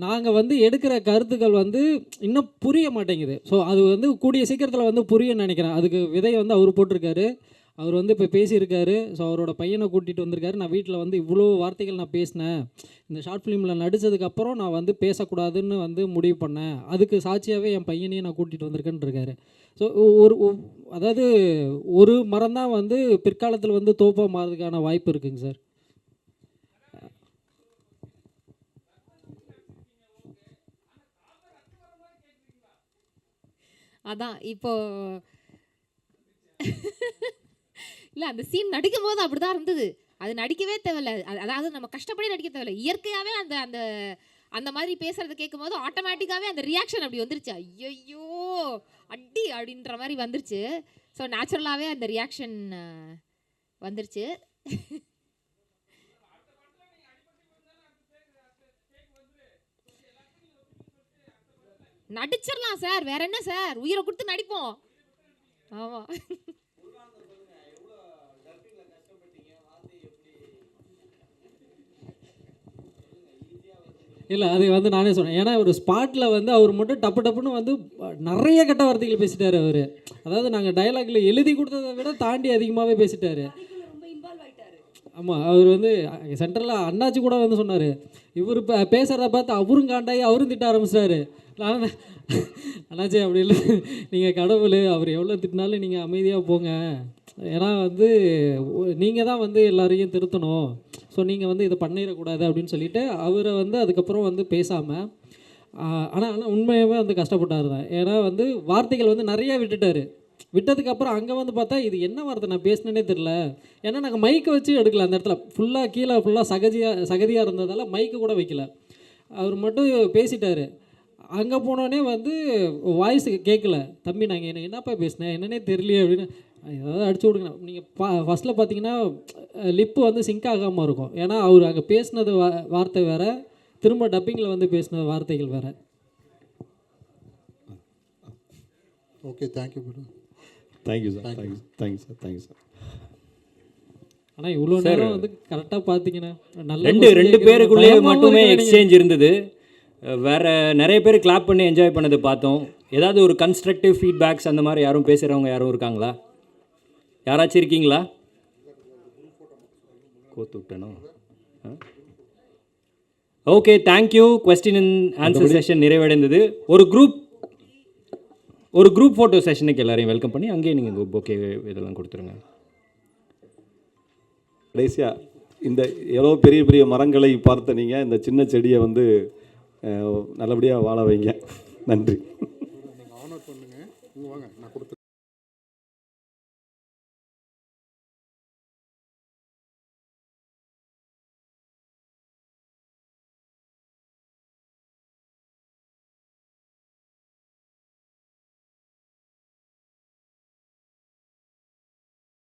நாங்கள் வந்து எடுக்கிற கருத்துக்கள் வந்து இன்னும் புரிய மாட்டேங்குது. ஸோ அது வந்து கூடிய சீக்கிரத்தில் வந்து புரியும்னு நினைக்கிறேன். அதுக்கு விதை வந்து அவர் போட்டிருக்காரு. அவர் வந்து இப்போ பேசியிருக்காரு. ஸோ அவரோட பையனை கூட்டிகிட்டு வந்திருக்காரு. நான் வீட்டில் வந்து இவ்வளோ வார்த்தைகள் நான் பேசினேன், இந்த ஷார்ட் ஃபிலிமில் நடித்ததுக்கப்புறம் நான் வந்து பேசக்கூடாதுன்னு வந்து முடிவு பண்ணேன், அதுக்கு சாட்சியாகவே என் பையனையும் நான் கூட்டிகிட்டு வந்திருக்கேன்னு இருக்காரு. ஸோ அதாவது ஒரு மரம் தான் வந்து பிற்காலத்தில் வந்து தோப்பாக மாறதுக்கான வாய்ப்பு இருக்குங்க சார். அதான் இப்போ இல்லை, அந்த சீன் நடிக்கும் போது அப்படி தான் இருந்தது. அது நடிக்கவே தேவையில்ல. அதாவது நம்ம கஷ்டப்படி நடிக்க தேவையில்ல. இயற்கையாகவே அந்த அந்த அந்த மாதிரி பேசுகிறத கேட்கும் போது ஆட்டோமேட்டிக்காகவே அந்த ரியாக்ஷன் அப்படி வந்துருச்சு. ஐயோ அடி அப்படின்ற மாதிரி வந்துருச்சு. ஸோ நேச்சுரலாகவே அந்த ரியாக்ஷன் வந்துருச்சு. நடிச்சிடலாம் சார், வேற என்ன சார், உயிரை கொடுத்து நடிப்போம். ஆமாம். இல்லை, அது வந்து நானே சொன்னேன். ஏன்னா ஒரு ஸ்பாட்டில் வந்து அவர் மட்டும் டப்புன்னு வந்து நிறைய கெட்ட வார்த்தைகள் பேசிட்டார் அவர். அதாவது நாங்கள் டைலாகில் எழுதி கொடுத்ததை விட தாண்டி அதிகமாகவே பேசிட்டார். ஆமாம், அவர் வந்து சென்ட்ரலில் அண்ணாச்சி கூட வந்து சொன்னார், இவர் பேசுகிறத பார்த்து அவரும் காண்டாயி அவரும் திட்ட ஆரம்பிச்சிட்டாரு. நான் அண்ணாச்சி அப்படி இல்லை, நீங்கள் கடவுள், அவர் எவ்வளோ திட்டினாலும் நீங்கள் அமைதியாக போங்க, ஏன்னா வந்து நீங்கள் தான் வந்து எல்லாரையும் திருத்தணும், ஸோ நீங்கள் வந்து இதை பண்ணிடக்கூடாது அப்படின்னு சொல்லிட்டு அவரை வந்து அதுக்கப்புறம் வந்து பேசாமல். ஆனால் உண்மையாகவே வந்து கஷ்டப்பட்டார் தான். ஏன்னா வந்து வார்த்தைகள் வந்து நிறையா விட்டுட்டார். விட்டதுக்கப்புறம் அங்கே வந்து பார்த்தா இது என்ன வார்த்தை நான் பேசினேனே தெரில. ஏன்னா நாங்கள் மைக்கை வச்சு எடுக்கல அந்த இடத்துல, ஃபுல்லாக கீழே ஃபுல்லாக சகதியாக இருந்ததால் மைக்கு கூட வைக்கல. அவர் மட்டும் பேசிட்டார். அங்கே போனோடனே வந்து வாய்ஸ் கேட்கல. தம்பி நாங்கள் என்னப்பா பேசினேன் என்னன்னே தெரியலையே அப்படின்னு, ஏதாவது அடிச்சு விடுங்க. நீங்கள் ஃபஸ்ட்டில் பார்த்தீங்கன்னா லிப்பு வந்து சிங்க் ஆகாமல் இருக்கும். ஏன்னா அவர் அங்கே பேசினது வார்த்தை வேறு, திரும்ப டப்பிங்கில் வந்து பேசின வார்த்தைகள் வேறு. Okay, thank you madam. Thank you sir, thank you sir, thank you sir. ஆனால் இவ்வளோ நேரம் வந்து கரெக்டாக பார்த்தீங்கன்னா ரெண்டு பேருக்குள்ளேயே மட்டுமே எக்ஸ்சேஞ்ச் இருந்தது. வேற நிறைய பேர் கிளாப் பண்ணி என்ஜாய் பண்ணது பார்த்தோம். ஏதாவது ஒரு கன்ஸ்ட்ரக்டிவ் ஃபீட்பேக்ஸ் அந்த மாதிரி யாரும் பேசுகிறவங்க யாரும் இருக்காங்களா? யாராச்சும் இருக்கீங்களா? கோத்து விட்டனோ? Okay, thank you. Question and answer session நிறைவடைந்தது. ஒரு குரூப் ஃபோட்டோ செஷனுக்கு எல்லாரையும் வெல்கம் பண்ணி அங்கேயே நீங்கள் ஓகே இதெல்லாம் கொடுத்துருங்க. கடைசியாக இந்த எவ்வளோ பெரிய பெரிய மரங்களை பார்த்த நீங்கள் இந்த சின்ன செடியை வந்து நல்லபடியாக வாழ வைங்க. நன்றி.